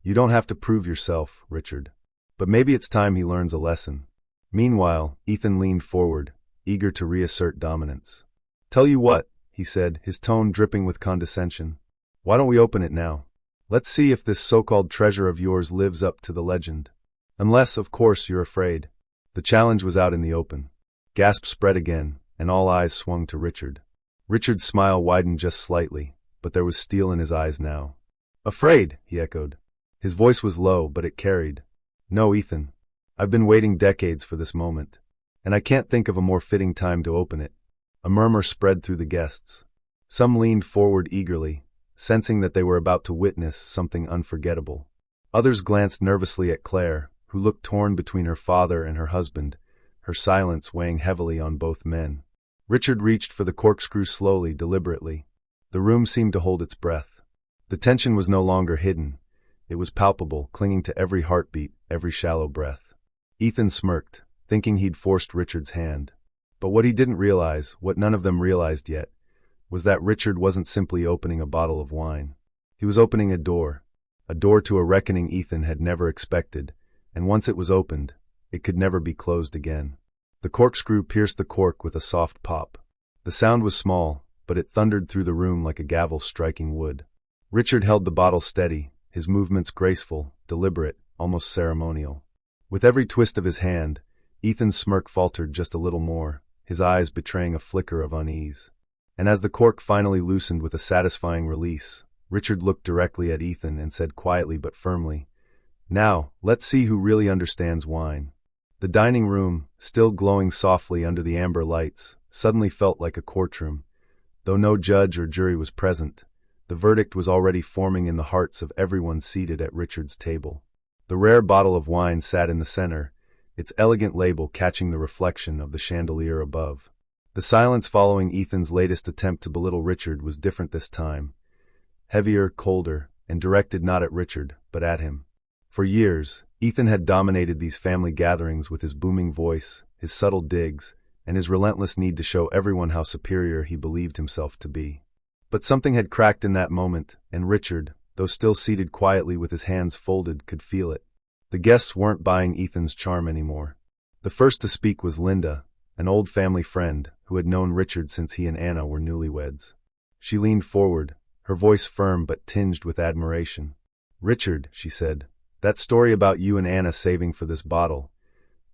"You don't have to prove yourself, Richard." But maybe it's time he learns a lesson. Meanwhile, Ethan leaned forward, eager to reassert dominance. "Tell you what," he said, his tone dripping with condescension. "Why don't we open it now? Let's see if this so-called treasure of yours lives up to the legend. Unless, of course, you're afraid." The challenge was out in the open. Gasps spread again, and all eyes swung to Richard. Richard's smile widened just slightly, but there was steel in his eyes now. "Afraid," he echoed. His voice was low, but it carried. "No, Ethan. I've been waiting decades for this moment, and I can't think of a more fitting time to open it." A murmur spread through the guests. Some leaned forward eagerly, sensing that they were about to witness something unforgettable. Others glanced nervously at Claire, who looked torn between her father and her husband, her silence weighing heavily on both men. Richard reached for the corkscrew slowly, deliberately. The room seemed to hold its breath. The tension was no longer hidden. It was palpable, clinging to every heartbeat, every shallow breath. Ethan smirked, thinking he'd forced Richard's hand. But what he didn't realize, what none of them realized yet, was that Richard wasn't simply opening a bottle of wine. He was opening a door to a reckoning Ethan had never expected, and once it was opened, it could never be closed again. The corkscrew pierced the cork with a soft pop. The sound was small, but it thundered through the room like a gavel striking wood. Richard held the bottle steady, his movements graceful, deliberate, almost ceremonial. With every twist of his hand, Ethan's smirk faltered just a little more, his eyes betraying a flicker of unease. And as the cork finally loosened with a satisfying release, Richard looked directly at Ethan and said quietly but firmly, "Now, let's see who really understands wine." The dining room, still glowing softly under the amber lights, suddenly felt like a courtroom. Though no judge or jury was present, the verdict was already forming in the hearts of everyone seated at Richard's table. The rare bottle of wine sat in the center, its elegant label catching the reflection of the chandelier above. The silence following Ethan's latest attempt to belittle Richard was different this time. Heavier, colder, and directed not at Richard, but at him. For years, Ethan had dominated these family gatherings with his booming voice, his subtle digs, and his relentless need to show everyone how superior he believed himself to be. But something had cracked in that moment, and Richard, though still seated quietly with his hands folded, could feel it. The guests weren't buying Ethan's charm anymore. The first to speak was Linda, an old family friend who had known Richard since he and Anna were newlyweds. She leaned forward, her voice firm but tinged with admiration. "Richard," she said, "that story about you and Anna saving for this bottle,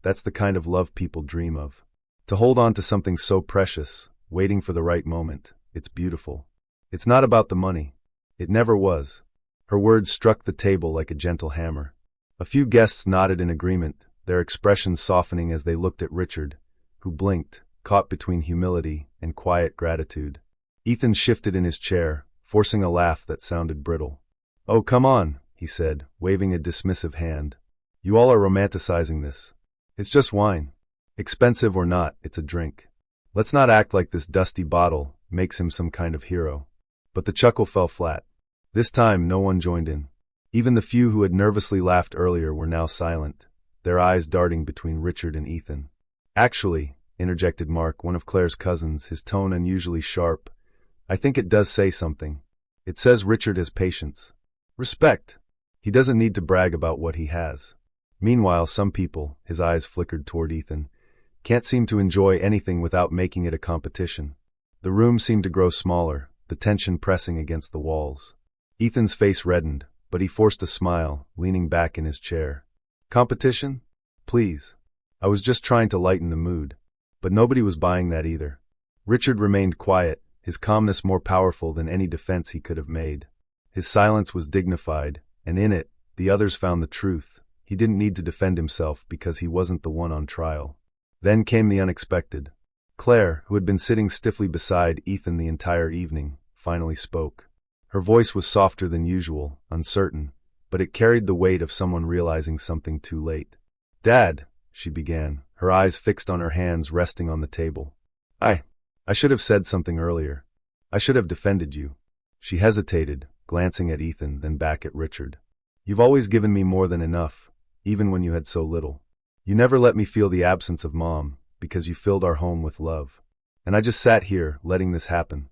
that's the kind of love people dream of. To hold on to something so precious, waiting for the right moment, it's beautiful. It's not about the money. It never was." Her words struck the table like a gentle hammer. A few guests nodded in agreement, their expressions softening as they looked at Richard, who blinked, caught between humility and quiet gratitude. Ethan shifted in his chair, forcing a laugh that sounded brittle. "Oh, come on," he said, waving a dismissive hand. "You all are romanticizing this. It's just wine. Expensive or not, it's a drink. Let's not act like this dusty bottle makes him some kind of hero." But the chuckle fell flat. This time no one joined in. Even the few who had nervously laughed earlier were now silent, their eyes darting between Richard and Ethan. "Actually," interjected Mark, one of Claire's cousins, his tone unusually sharp, "I think it does say something. It says Richard has patience. Respect. He doesn't need to brag about what he has." Meanwhile, some people, his eyes flickered toward Ethan, can't seem to enjoy anything without making it a competition. The room seemed to grow smaller, the tension pressing against the walls. Ethan's face reddened, but he forced a smile, leaning back in his chair. "Competition? Please. I was just trying to lighten the mood." But nobody was buying that either. Richard remained quiet, his calmness more powerful than any defense he could have made. His silence was dignified, and in it, the others found the truth. He didn't need to defend himself because he wasn't the one on trial. Then came the unexpected. Claire, who had been sitting stiffly beside Ethan the entire evening, finally spoke. Her voice was softer than usual, uncertain, but it carried the weight of someone realizing something too late. "Dad," she began, her eyes fixed on her hands resting on the table. I should have said something earlier. I should have defended you." She hesitated, glancing at Ethan, then back at Richard. You've always given me more than enough, even when you had so little. You never let me feel the absence of Mom, because you filled our home with love. And I just sat here, letting this happen."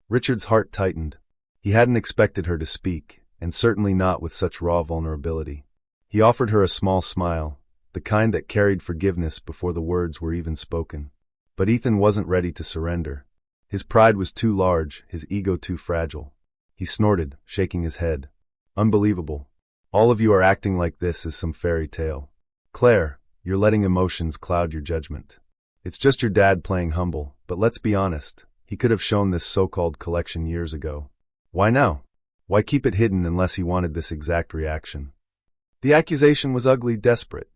Richard's heart tightened. He hadn't expected her to speak, and certainly not with such raw vulnerability. He offered her a small smile, the kind that carried forgiveness before the words were even spoken. But Ethan wasn't ready to surrender. His pride was too large, his ego too fragile. He snorted, shaking his head. "Unbelievable. All of you are acting like this is some fairy tale. Claire, you're letting emotions cloud your judgment. It's just your dad playing humble, but let's be honest, he could have shown this so-called collection years ago. Why now? Why keep it hidden unless he wanted this exact reaction?" The accusation was ugly, desperate.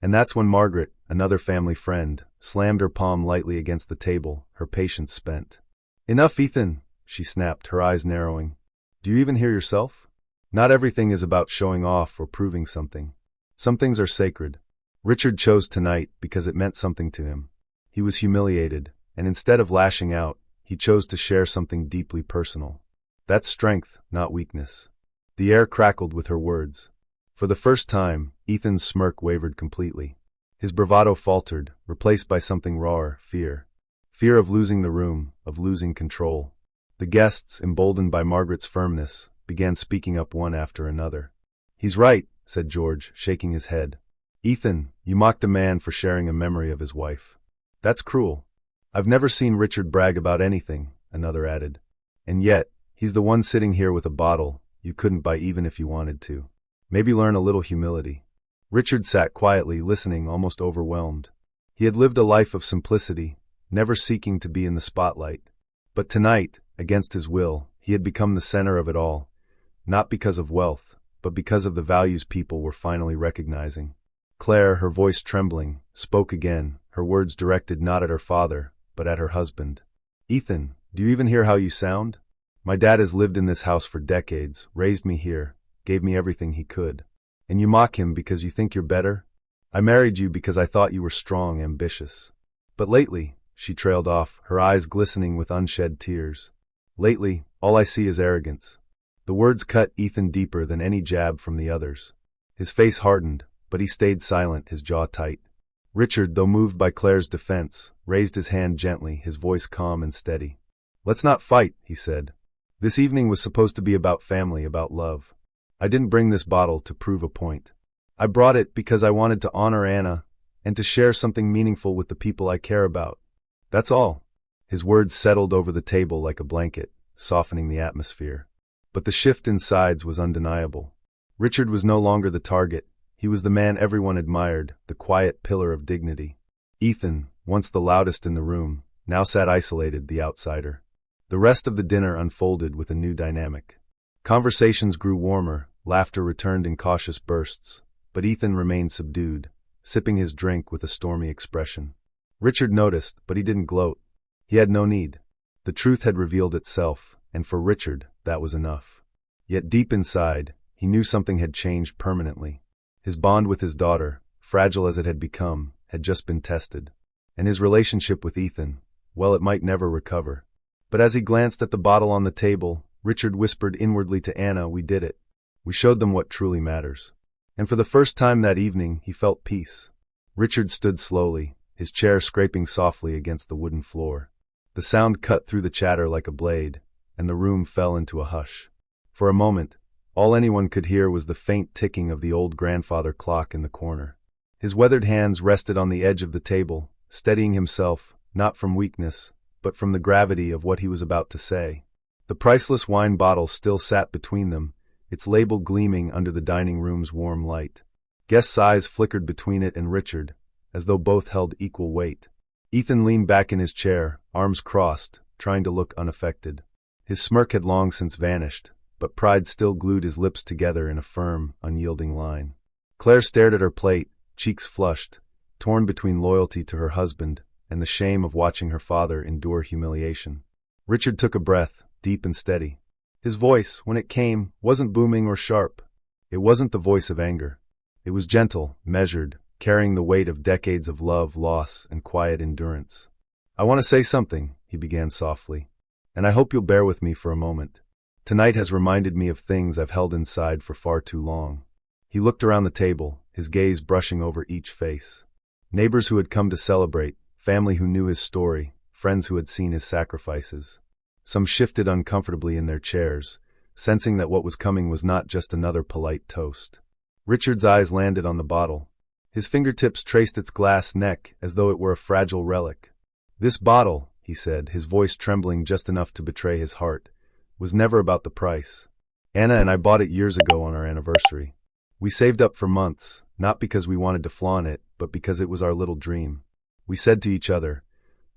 And that's when Margaret, another family friend, slammed her palm lightly against the table, her patience spent. "Enough, Ethan," she snapped, her eyes narrowing. "Do you even hear yourself? Not everything is about showing off or proving something. Some things are sacred. Richard chose tonight because it meant something to him. He was humiliated, and instead of lashing out, he chose to share something deeply personal. That's strength, not weakness." The air crackled with her words. For the first time, Ethan's smirk wavered completely. His bravado faltered, replaced by something rawer, fear. Fear of losing the room, of losing control. The guests, emboldened by Margaret's firmness, began speaking up one after another. "He's right," said George, shaking his head. "Ethan, you mocked a man for sharing a memory of his wife. That's cruel." "I've never seen Richard brag about anything," another added. "And yet, he's the one sitting here with a bottle you couldn't buy even if you wanted to. Maybe learn a little humility." Richard sat quietly, listening, almost overwhelmed. He had lived a life of simplicity, never seeking to be in the spotlight. But tonight, against his will, he had become the center of it all, not because of wealth, but because of the values people were finally recognizing. Claire, her voice trembling, spoke again, her words directed not at her father, but at her husband. "Ethan, do you even hear how you sound? My dad has lived in this house for decades, raised me here, gave me everything he could. And you mock him because you think you're better? I married you because I thought you were strong, ambitious. But lately," she trailed off, her eyes glistening with unshed tears. "Lately, all I see is arrogance." The words cut Ethan deeper than any jab from the others. His face hardened, but he stayed silent, his jaw tight. Richard, though moved by Claire's defense, raised his hand gently, his voice calm and steady. "Let's not fight," he said. "This evening was supposed to be about family, about love. I didn't bring this bottle to prove a point. I brought it because I wanted to honor Anna and to share something meaningful with the people I care about. That's all." His words settled over the table like a blanket, softening the atmosphere. But the shift in sides was undeniable. Richard was no longer the target. He was the man everyone admired, the quiet pillar of dignity. Ethan, once the loudest in the room, now sat isolated, the outsider. The rest of the dinner unfolded with a new dynamic. Conversations grew warmer, laughter returned in cautious bursts, but Ethan remained subdued, sipping his drink with a stormy expression. Richard noticed, but he didn't gloat. He had no need. The truth had revealed itself, and for Richard, that was enough. Yet deep inside, he knew something had changed permanently. His bond with his daughter, fragile as it had become, had just been tested. And his relationship with Ethan, well, it might never recover. But as he glanced at the bottle on the table, Richard whispered inwardly to Anna, "We did it. We showed them what truly matters." And for the first time that evening, he felt peace. Richard stood slowly, his chair scraping softly against the wooden floor. The sound cut through the chatter like a blade, and the room fell into a hush. For a moment, all anyone could hear was the faint ticking of the old grandfather clock in the corner. His weathered hands rested on the edge of the table, steadying himself, not from weakness, but from the gravity of what he was about to say. The priceless wine bottle still sat between them, its label gleaming under the dining room's warm light. Guest's eyes flickered between it and Richard, as though both held equal weight. Ethan leaned back in his chair, arms crossed, trying to look unaffected. His smirk had long since vanished, but pride still glued his lips together in a firm, unyielding line. Claire stared at her plate, cheeks flushed, torn between loyalty to her husband and the shame of watching her father endure humiliation. Richard took a breath, deep and steady. His voice, when it came, wasn't booming or sharp. It wasn't the voice of anger. It was gentle, measured, carrying the weight of decades of love, loss, and quiet endurance. "I want to say something," he began softly, "and I hope you'll bear with me for a moment. Tonight has reminded me of things I've held inside for far too long. He looked around the table, his gaze brushing over each face. Neighbors who had come to celebrate, family who knew his story, friends who had seen his sacrifices. Some shifted uncomfortably in their chairs, sensing that what was coming was not just another polite toast. Richard's eyes landed on the bottle. His fingertips traced its glass neck as though it were a fragile relic. "This bottle," he said, his voice trembling just enough to betray his heart, "was never about the price. Anna and I bought it years ago on our anniversary. We saved up for months, not because we wanted to flaunt it, but because it was our little dream. We said to each other,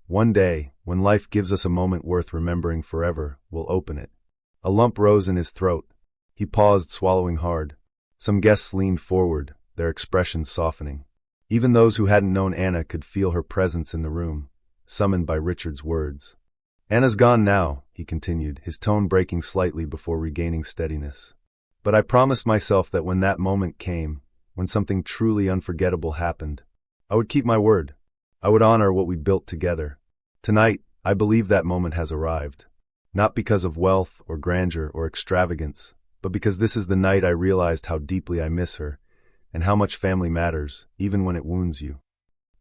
one day, when life gives us a moment worth remembering forever, we'll open it." A lump rose in his throat. He paused, swallowing hard. Some guests leaned forward, their expressions softening. Even those who hadn't known Anna could feel her presence in the room, summoned by Richard's words. "Anna's gone now," he continued, his tone breaking slightly before regaining steadiness. "But I promised myself that when that moment came, when something truly unforgettable happened, I would keep my word. I would honor what we built together. Tonight, I believe that moment has arrived. Not because of wealth or grandeur or extravagance, but because this is the night I realized how deeply I miss her, and how much family matters, even when it wounds you."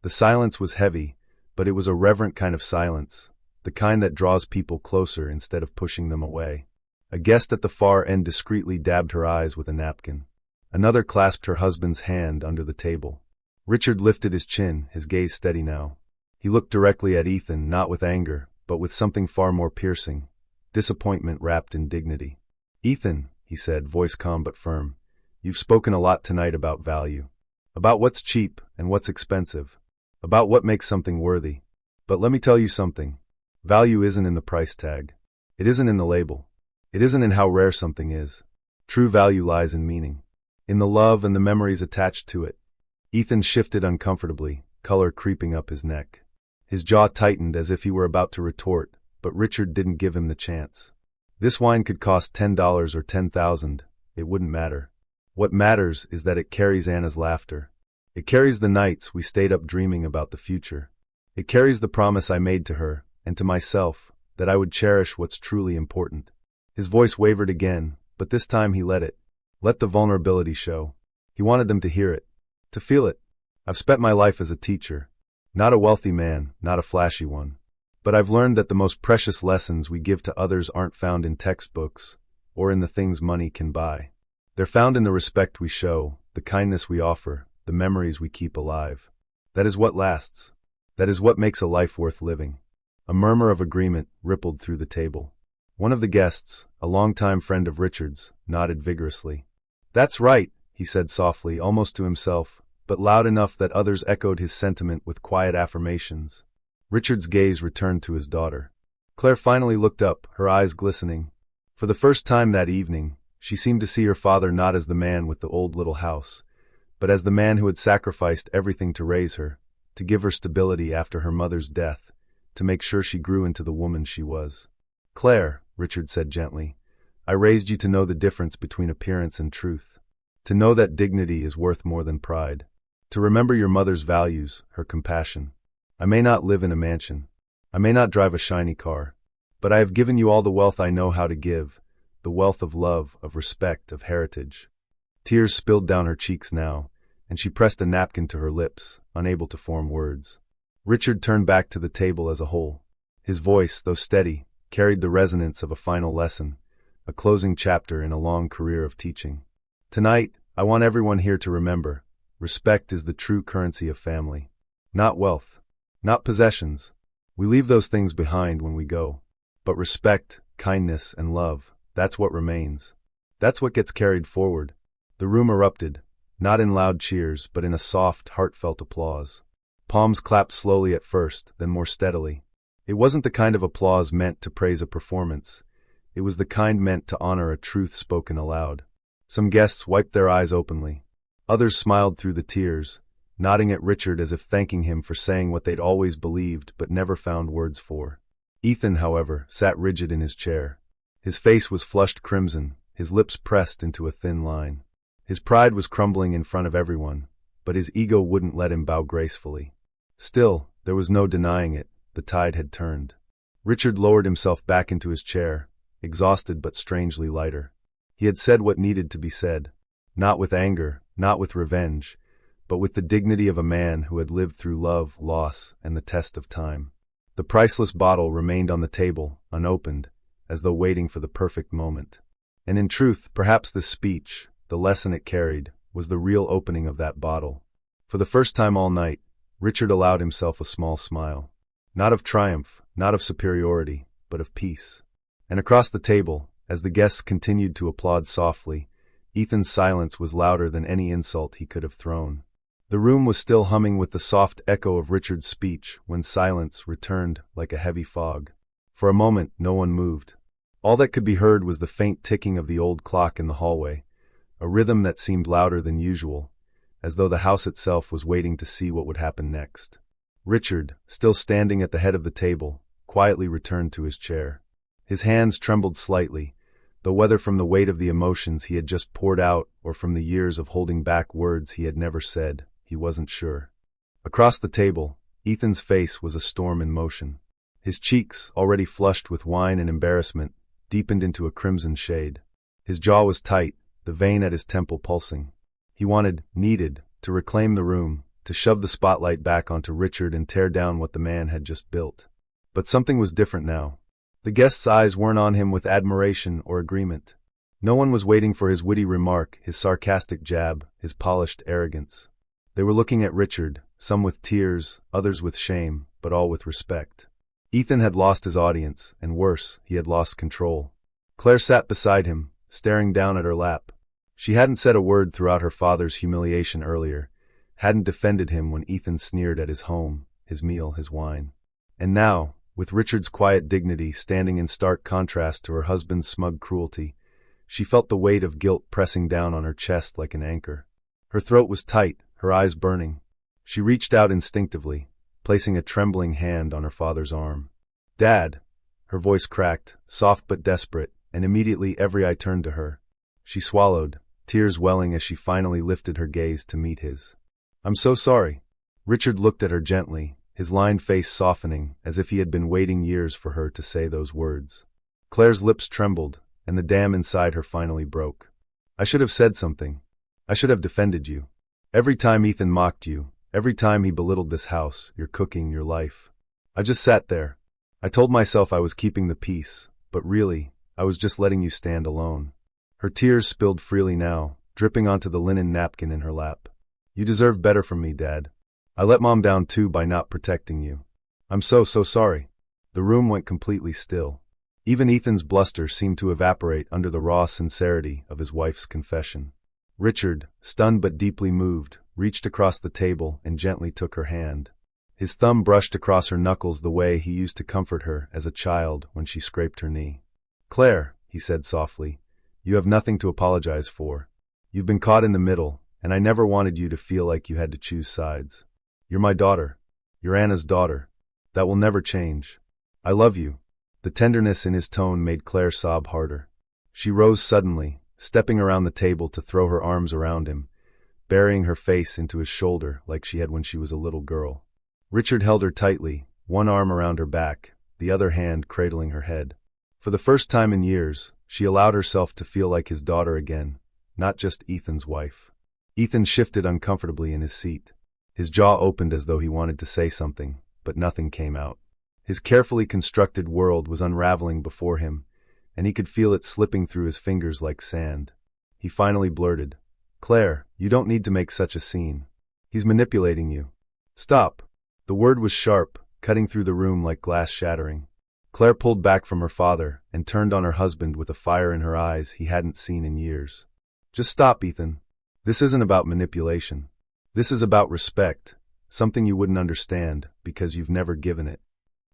The silence was heavy, but it was a reverent kind of silence, the kind that draws people closer instead of pushing them away. A guest at the far end discreetly dabbed her eyes with a napkin. Another clasped her husband's hand under the table. Richard lifted his chin, his gaze steady now. He looked directly at Ethan, not with anger, but with something far more piercing, disappointment wrapped in dignity. "Ethan," he said, voice calm but firm, "you've spoken a lot tonight about value. About what's cheap and what's expensive. About what makes something worthy. But let me tell you something. Value isn't in the price tag. It isn't in the label. It isn't in how rare something is. True value lies in meaning. In the love and the memories attached to it." Ethan shifted uncomfortably, color creeping up his neck. His jaw tightened as if he were about to retort, but Richard didn't give him the chance. "This wine could cost $10 or $10,000. It wouldn't matter. What matters is that it carries Anna's laughter. It carries the nights we stayed up dreaming about the future. It carries the promise I made to her, and to myself, that I would cherish what's truly important." His voice wavered again, but this time he let the vulnerability show. He wanted them to hear it, to feel it. "I've spent my life as a teacher. Not a wealthy man, not a flashy one. But I've learned that the most precious lessons we give to others aren't found in textbooks or in the things money can buy. They're found in the respect we show, the kindness we offer, the memories we keep alive. That is what lasts. That is what makes a life worth living." A murmur of agreement rippled through the table. One of the guests, a longtime friend of Richard's, nodded vigorously. "That's right," he said softly, almost to himself, but loud enough that others echoed his sentiment with quiet affirmations. Richard's gaze returned to his daughter. Claire finally looked up, her eyes glistening. For the first time that evening, she seemed to see her father not as the man with the old little house, but as the man who had sacrificed everything to raise her, to give her stability after her mother's death, to make sure she grew into the woman she was. "Claire," Richard said gently, "I raised you to know the difference between appearance and truth. To know that dignity is worth more than pride. To remember your mother's values, her compassion. I may not live in a mansion. I may not drive a shiny car. But I have given you all the wealth I know how to give, the wealth of love, of respect, of heritage." Tears spilled down her cheeks now, and she pressed a napkin to her lips, unable to form words. Richard turned back to the table as a whole. His voice, though steady, carried the resonance of a final lesson, a closing chapter in a long career of teaching. "Tonight, I want everyone here to remember, respect is the true currency of family. Not wealth, not possessions. We leave those things behind when we go. But respect, kindness, and love, that's what remains. That's what gets carried forward." The room erupted, not in loud cheers, but in a soft, heartfelt applause. Palms clapped slowly at first, then more steadily. It wasn't the kind of applause meant to praise a performance. It was the kind meant to honor a truth spoken aloud. Some guests wiped their eyes openly. Others smiled through the tears, nodding at Richard as if thanking him for saying what they'd always believed but never found words for. Ethan, however, sat rigid in his chair. His face was flushed crimson, his lips pressed into a thin line. His pride was crumbling in front of everyone, but his ego wouldn't let him bow gracefully. Still, there was no denying it, the tide had turned. Richard lowered himself back into his chair, exhausted but strangely lighter. He had said what needed to be said, not with anger, not with revenge, but with the dignity of a man who had lived through love, loss, and the test of time. The priceless bottle remained on the table, unopened, as though waiting for the perfect moment. And in truth, perhaps this speech, the lesson it carried, was the real opening of that bottle. For the first time all night, Richard allowed himself a small smile. Not of triumph, not of superiority, but of peace. And across the table, as the guests continued to applaud softly, Ethan's silence was louder than any insult he could have thrown. The room was still humming with the soft echo of Richard's speech when silence returned like a heavy fog. For a moment, no one moved. All that could be heard was the faint ticking of the old clock in the hallway, a rhythm that seemed louder than usual, as though the house itself was waiting to see what would happen next. Richard, still standing at the head of the table, quietly returned to his chair. His hands trembled slightly, though whether from the weight of the emotions he had just poured out or from the years of holding back words he had never said, he wasn't sure. Across the table, Ethan's face was a storm in motion. His cheeks, already flushed with wine and embarrassment, deepened into a crimson shade. His jaw was tight, the vein at his temple pulsing. He needed, to reclaim the room, to shove the spotlight back onto Richard and tear down what the man had just built. But something was different now. The guests' eyes weren't on him with admiration or agreement. No one was waiting for his witty remark, his sarcastic jab, his polished arrogance. They were looking at Richard, some with tears, others with shame, but all with respect. Ethan had lost his audience, and worse, he had lost control. Claire sat beside him, staring down at her lap. She hadn't said a word throughout her father's humiliation earlier, hadn't defended him when Ethan sneered at his home, his meal, his wine. And now, with Richard's quiet dignity standing in stark contrast to her husband's smug cruelty, she felt the weight of guilt pressing down on her chest like an anchor. Her throat was tight, her eyes burning. She reached out instinctively, placing a trembling hand on her father's arm. "Dad!" Her voice cracked, soft but desperate, and immediately every eye turned to her. She swallowed, tears welling as she finally lifted her gaze to meet his. "I'm so sorry." Richard looked at her gently, his lined face softening, as if he had been waiting years for her to say those words. Claire's lips trembled, and the dam inside her finally broke. "I should have said something. I should have defended you. Every time Ethan mocked you, every time he belittled this house, your cooking, your life. I just sat there. I told myself I was keeping the peace, but really, I was just letting you stand alone." Her tears spilled freely now, dripping onto the linen napkin in her lap. "You deserve better from me, Dad. I let Mom down too by not protecting you. I'm so sorry." The room went completely still. Even Ethan's bluster seemed to evaporate under the raw sincerity of his wife's confession. Richard, stunned but deeply moved, reached across the table and gently took her hand. His thumb brushed across her knuckles the way he used to comfort her as a child when she scraped her knee. "Claire," he said softly, "you have nothing to apologize for. You've been caught in the middle, and I never wanted you to feel like you had to choose sides. You're my daughter. You're Anna's daughter. That will never change. I love you." The tenderness in his tone made Claire sob harder. She rose suddenly, stepping around the table to throw her arms around him, burying her face into his shoulder like she had when she was a little girl. Richard held her tightly, one arm around her back, the other hand cradling her head. For the first time in years, she allowed herself to feel like his daughter again, not just Ethan's wife. Ethan shifted uncomfortably in his seat. His jaw opened as though he wanted to say something, but nothing came out. His carefully constructed world was unraveling before him, and he could feel it slipping through his fingers like sand. He finally blurted, "Claire, you don't need to make such a scene. He's manipulating you. Stop." The word was sharp, cutting through the room like glass shattering. Claire pulled back from her father and turned on her husband with a fire in her eyes he hadn't seen in years. "Just stop, Ethan. This isn't about manipulation. This is about respect, something you wouldn't understand because you've never given it."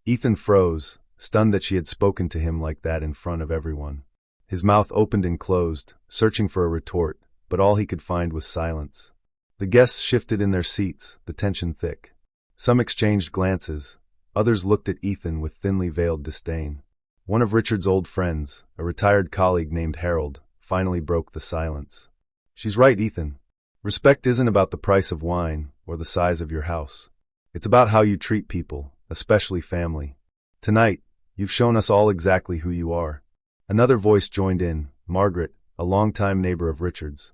Ethan froze, stunned that she had spoken to him like that in front of everyone. His mouth opened and closed, searching for a retort, but all he could find was silence. The guests shifted in their seats, the tension thick. Some exchanged glances, others looked at Ethan with thinly veiled disdain. One of Richard's old friends, a retired colleague named Harold, finally broke the silence. "She's right, Ethan. Respect isn't about the price of wine or the size of your house. It's about how you treat people, especially family. Tonight, you've shown us all exactly who you are." Another voice joined in, Margaret, a longtime neighbor of Richard's.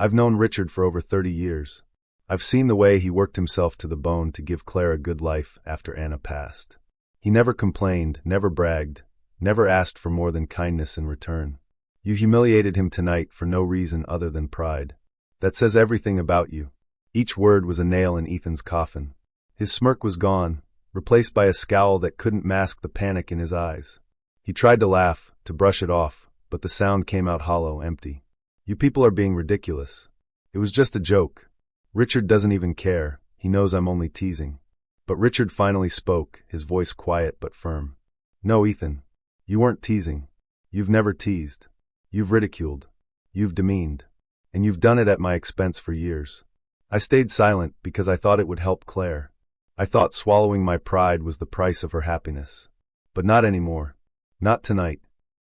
I've known Richard for over 30 years. I've seen the way he worked himself to the bone to give Claire a good life after Anna passed. He never complained, never bragged, never asked for more than kindness in return. You humiliated him tonight for no reason other than pride. That says everything about you. Each word was a nail in Ethan's coffin. His smirk was gone, replaced by a scowl that couldn't mask the panic in his eyes. He tried to laugh, to brush it off, but the sound came out hollow, empty. You people are being ridiculous. It was just a joke. Richard doesn't even care. He knows I'm only teasing. But Richard finally spoke, his voice quiet but firm. No, Ethan. You weren't teasing. You've never teased. You've ridiculed. You've demeaned. And you've done it at my expense for years. I stayed silent because I thought it would help Claire. I thought swallowing my pride was the price of her happiness. But not anymore. Not tonight.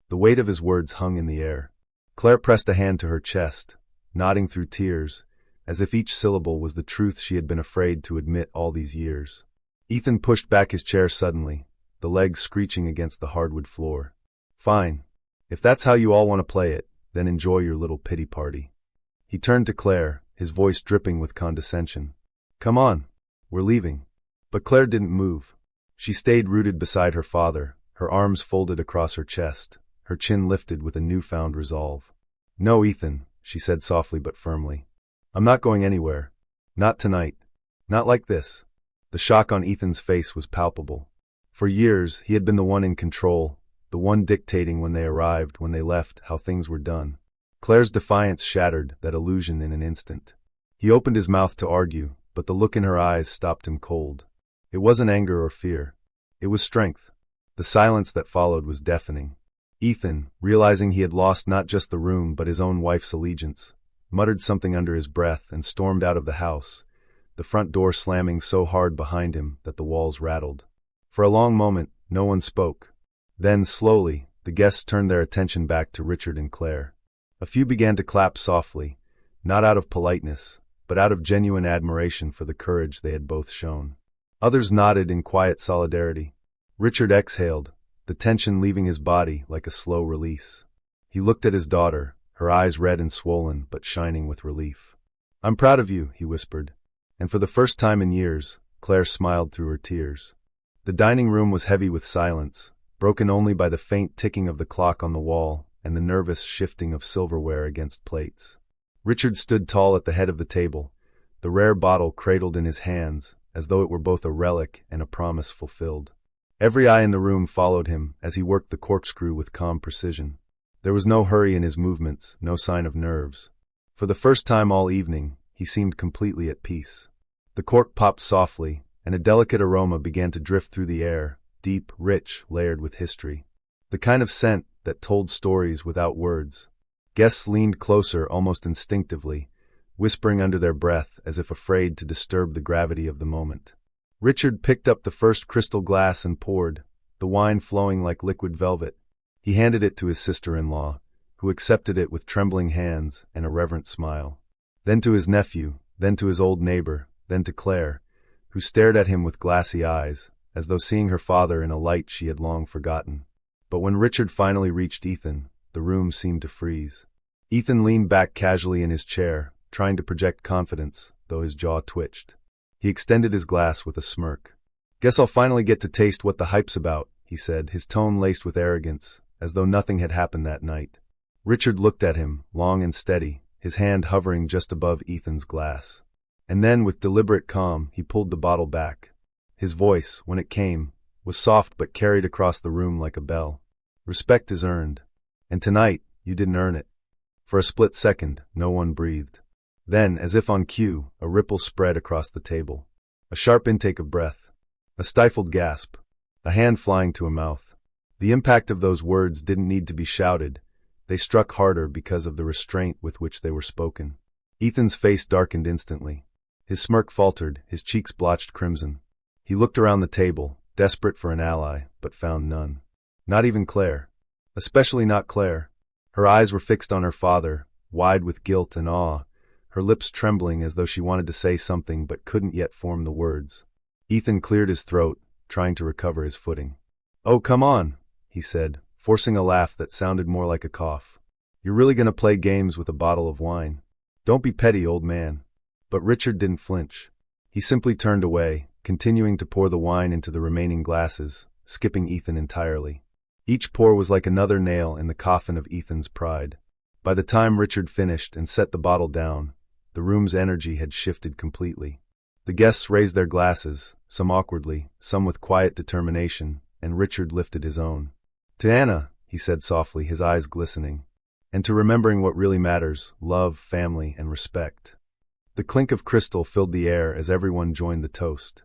The weight of his words hung in the air. Claire pressed a hand to her chest, nodding through tears, as if each syllable was the truth she had been afraid to admit all these years. Ethan pushed back his chair suddenly, the legs screeching against the hardwood floor. Fine. If that's how you all want to play it, then enjoy your little pity party. He turned to Claire, his voice dripping with condescension. Come on. We're leaving. But Claire didn't move. She stayed rooted beside her father, her arms folded across her chest, her chin lifted with a newfound resolve. No, Ethan, she said softly but firmly. I'm not going anywhere. Not tonight. Not like this. The shock on Ethan's face was palpable. For years, he had been the one in control, the one dictating when they arrived, when they left, how things were done. Claire's defiance shattered that illusion in an instant. He opened his mouth to argue, but the look in her eyes stopped him cold. It wasn't anger or fear. It was strength. The silence that followed was deafening. Ethan, realizing he had lost not just the room but his own wife's allegiance, muttered something under his breath and stormed out of the house, the front door slamming so hard behind him that the walls rattled. For a long moment, no one spoke. Then, slowly, the guests turned their attention back to Richard and Claire. A few began to clap softly, not out of politeness, but out of genuine admiration for the courage they had both shown. Others nodded in quiet solidarity. Richard exhaled, the tension leaving his body like a slow release. He looked at his daughter, her eyes red and swollen but shining with relief. I'm proud of you, he whispered. And for the first time in years, Claire smiled through her tears. The dining room was heavy with silence, broken only by the faint ticking of the clock on the wall and the nervous shifting of silverware against plates. Richard stood tall at the head of the table, the rare bottle cradled in his hands, as though it were both a relic and a promise fulfilled. Every eye in the room followed him as he worked the corkscrew with calm precision. There was no hurry in his movements, no sign of nerves. For the first time all evening, he seemed completely at peace. The cork popped softly, and a delicate aroma began to drift through the air, deep, rich, layered with history. The kind of scent that told stories without words. Guests leaned closer almost instinctively, whispering under their breath as if afraid to disturb the gravity of the moment. Richard picked up the first crystal glass and poured, the wine flowing like liquid velvet. He handed it to his sister-in-law, who accepted it with trembling hands and a reverent smile. Then to his nephew, then to his old neighbor, then to Claire, who stared at him with glassy eyes, as though seeing her father in a light she had long forgotten. But when Richard finally reached Ethan, the room seemed to freeze. Ethan leaned back casually in his chair, trying to project confidence, though his jaw twitched. He extended his glass with a smirk. Guess I'll finally get to taste what the hype's about, he said, his tone laced with arrogance, as though nothing had happened that night. Richard looked at him, long and steady, his hand hovering just above Ethan's glass. And then, with deliberate calm, he pulled the bottle back. His voice, when it came, was soft but carried across the room like a bell. Respect is earned. And tonight, you didn't earn it. For a split second, no one breathed. Then, as if on cue, a ripple spread across the table. A sharp intake of breath. A stifled gasp. A hand flying to a mouth. The impact of those words didn't need to be shouted. They struck harder because of the restraint with which they were spoken. Ethan's face darkened instantly. His smirk faltered, his cheeks blotched crimson. He looked around the table, desperate for an ally, but found none. Not even Claire. Especially not Claire. Her eyes were fixed on her father, wide with guilt and awe, her lips trembling as though she wanted to say something but couldn't yet form the words. Ethan cleared his throat, trying to recover his footing. Oh, come on, he said, forcing a laugh that sounded more like a cough. You're really going to play games with a bottle of wine? Don't be petty, old man. But Richard didn't flinch. He simply turned away, continuing to pour the wine into the remaining glasses, skipping Ethan entirely. Each pour was like another nail in the coffin of Ethan's pride. By the time Richard finished and set the bottle down, the room's energy had shifted completely. The guests raised their glasses, some awkwardly, some with quiet determination, and Richard lifted his own. "To Anna," he said softly, his eyes glistening. "And to remembering what really matters, love, family, and respect." The clink of crystal filled the air as everyone joined the toast.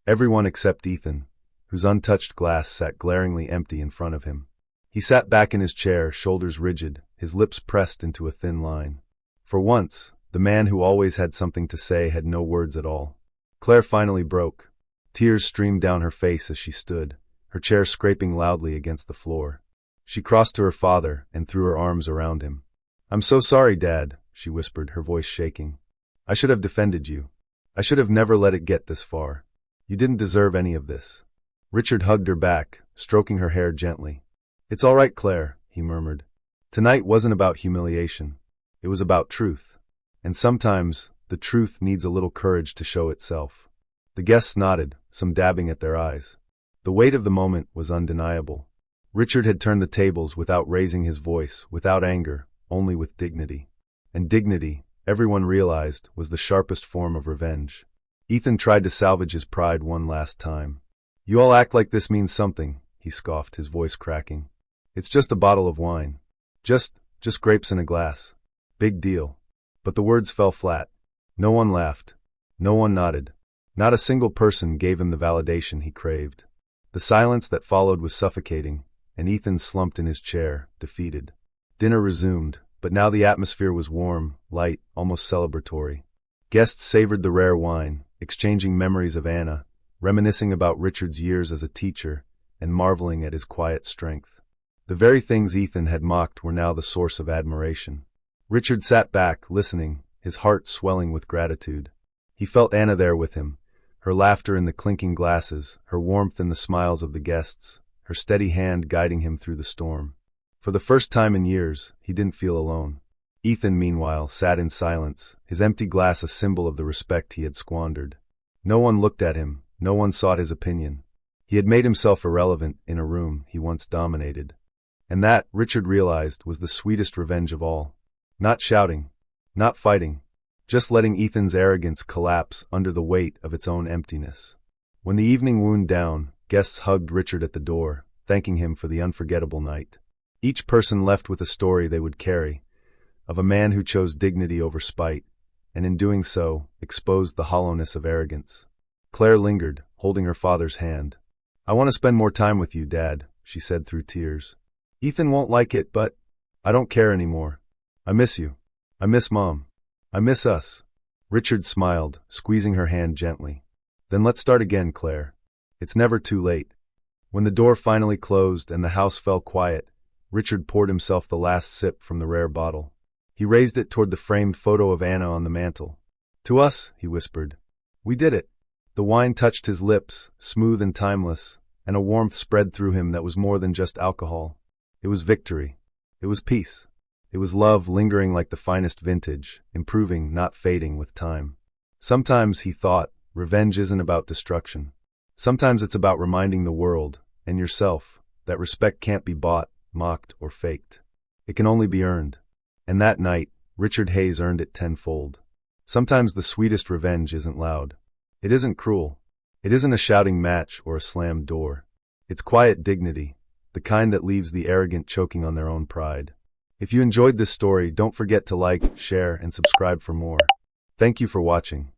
Everyone except Ethan, whose untouched glass sat glaringly empty in front of him. He sat back in his chair, shoulders rigid, his lips pressed into a thin line. For once, the man who always had something to say had no words at all. Claire finally broke. Tears streamed down her face as she stood, her chair scraping loudly against the floor. She crossed to her father and threw her arms around him. "I'm so sorry, Dad," she whispered, her voice shaking. "I should have defended you. I should have never let it get this far. You didn't deserve any of this." Richard hugged her back, stroking her hair gently. "It's all right, Claire," he murmured. "Tonight wasn't about humiliation. It was about truth. And sometimes, the truth needs a little courage to show itself." The guests nodded, some dabbing at their eyes. The weight of the moment was undeniable. Richard had turned the tables without raising his voice, without anger, only with dignity. And dignity, everyone realized, was the sharpest form of revenge. Ethan tried to salvage his pride one last time. "You all act like this means something," he scoffed, his voice cracking. "It's just a bottle of wine. Just grapes in a glass. Big deal." But the words fell flat. No one laughed. No one nodded. Not a single person gave him the validation he craved. The silence that followed was suffocating, and Ethan slumped in his chair, defeated. Dinner resumed, but now the atmosphere was warm, light, almost celebratory. Guests savored the rare wine, exchanging memories of Anna, reminiscing about Richard's years as a teacher, and marveling at his quiet strength. The very things Ethan had mocked were now the source of admiration. Richard sat back, listening, his heart swelling with gratitude. He felt Anna there with him, her laughter in the clinking glasses, her warmth in the smiles of the guests, her steady hand guiding him through the storm. For the first time in years, he didn't feel alone. Ethan, meanwhile, sat in silence, his empty glass a symbol of the respect he had squandered. No one looked at him, no one sought his opinion. He had made himself irrelevant in a room he once dominated. And that, Richard realized, was the sweetest revenge of all. Not shouting, not fighting, just letting Ethan's arrogance collapse under the weight of its own emptiness. When the evening wound down, guests hugged Richard at the door, thanking him for the unforgettable night. Each person left with a story they would carry, of a man who chose dignity over spite, and in doing so, exposed the hollowness of arrogance. Claire lingered, holding her father's hand. "I want to spend more time with you, Dad," she said through tears. "Ethan won't like it, but I don't care anymore. I miss you. I miss Mom. I miss us." Richard smiled, squeezing her hand gently. "Then let's start again, Claire. It's never too late." When the door finally closed and the house fell quiet, Richard poured himself the last sip from the rare bottle. He raised it toward the framed photo of Anna on the mantel. "To us," he whispered. "We did it." The wine touched his lips, smooth and timeless, and a warmth spread through him that was more than just alcohol. It was victory. It was peace. It was love lingering like the finest vintage, improving, not fading with time. Sometimes, he thought, revenge isn't about destruction. Sometimes it's about reminding the world, and yourself, that respect can't be bought, mocked, or faked. It can only be earned. And that night, Richard Hayes earned it tenfold. Sometimes the sweetest revenge isn't loud. It isn't cruel. It isn't a shouting match or a slammed door. It's quiet dignity, the kind that leaves the arrogant choking on their own pride. If you enjoyed this story, don't forget to like, share, and subscribe for more. Thank you for watching.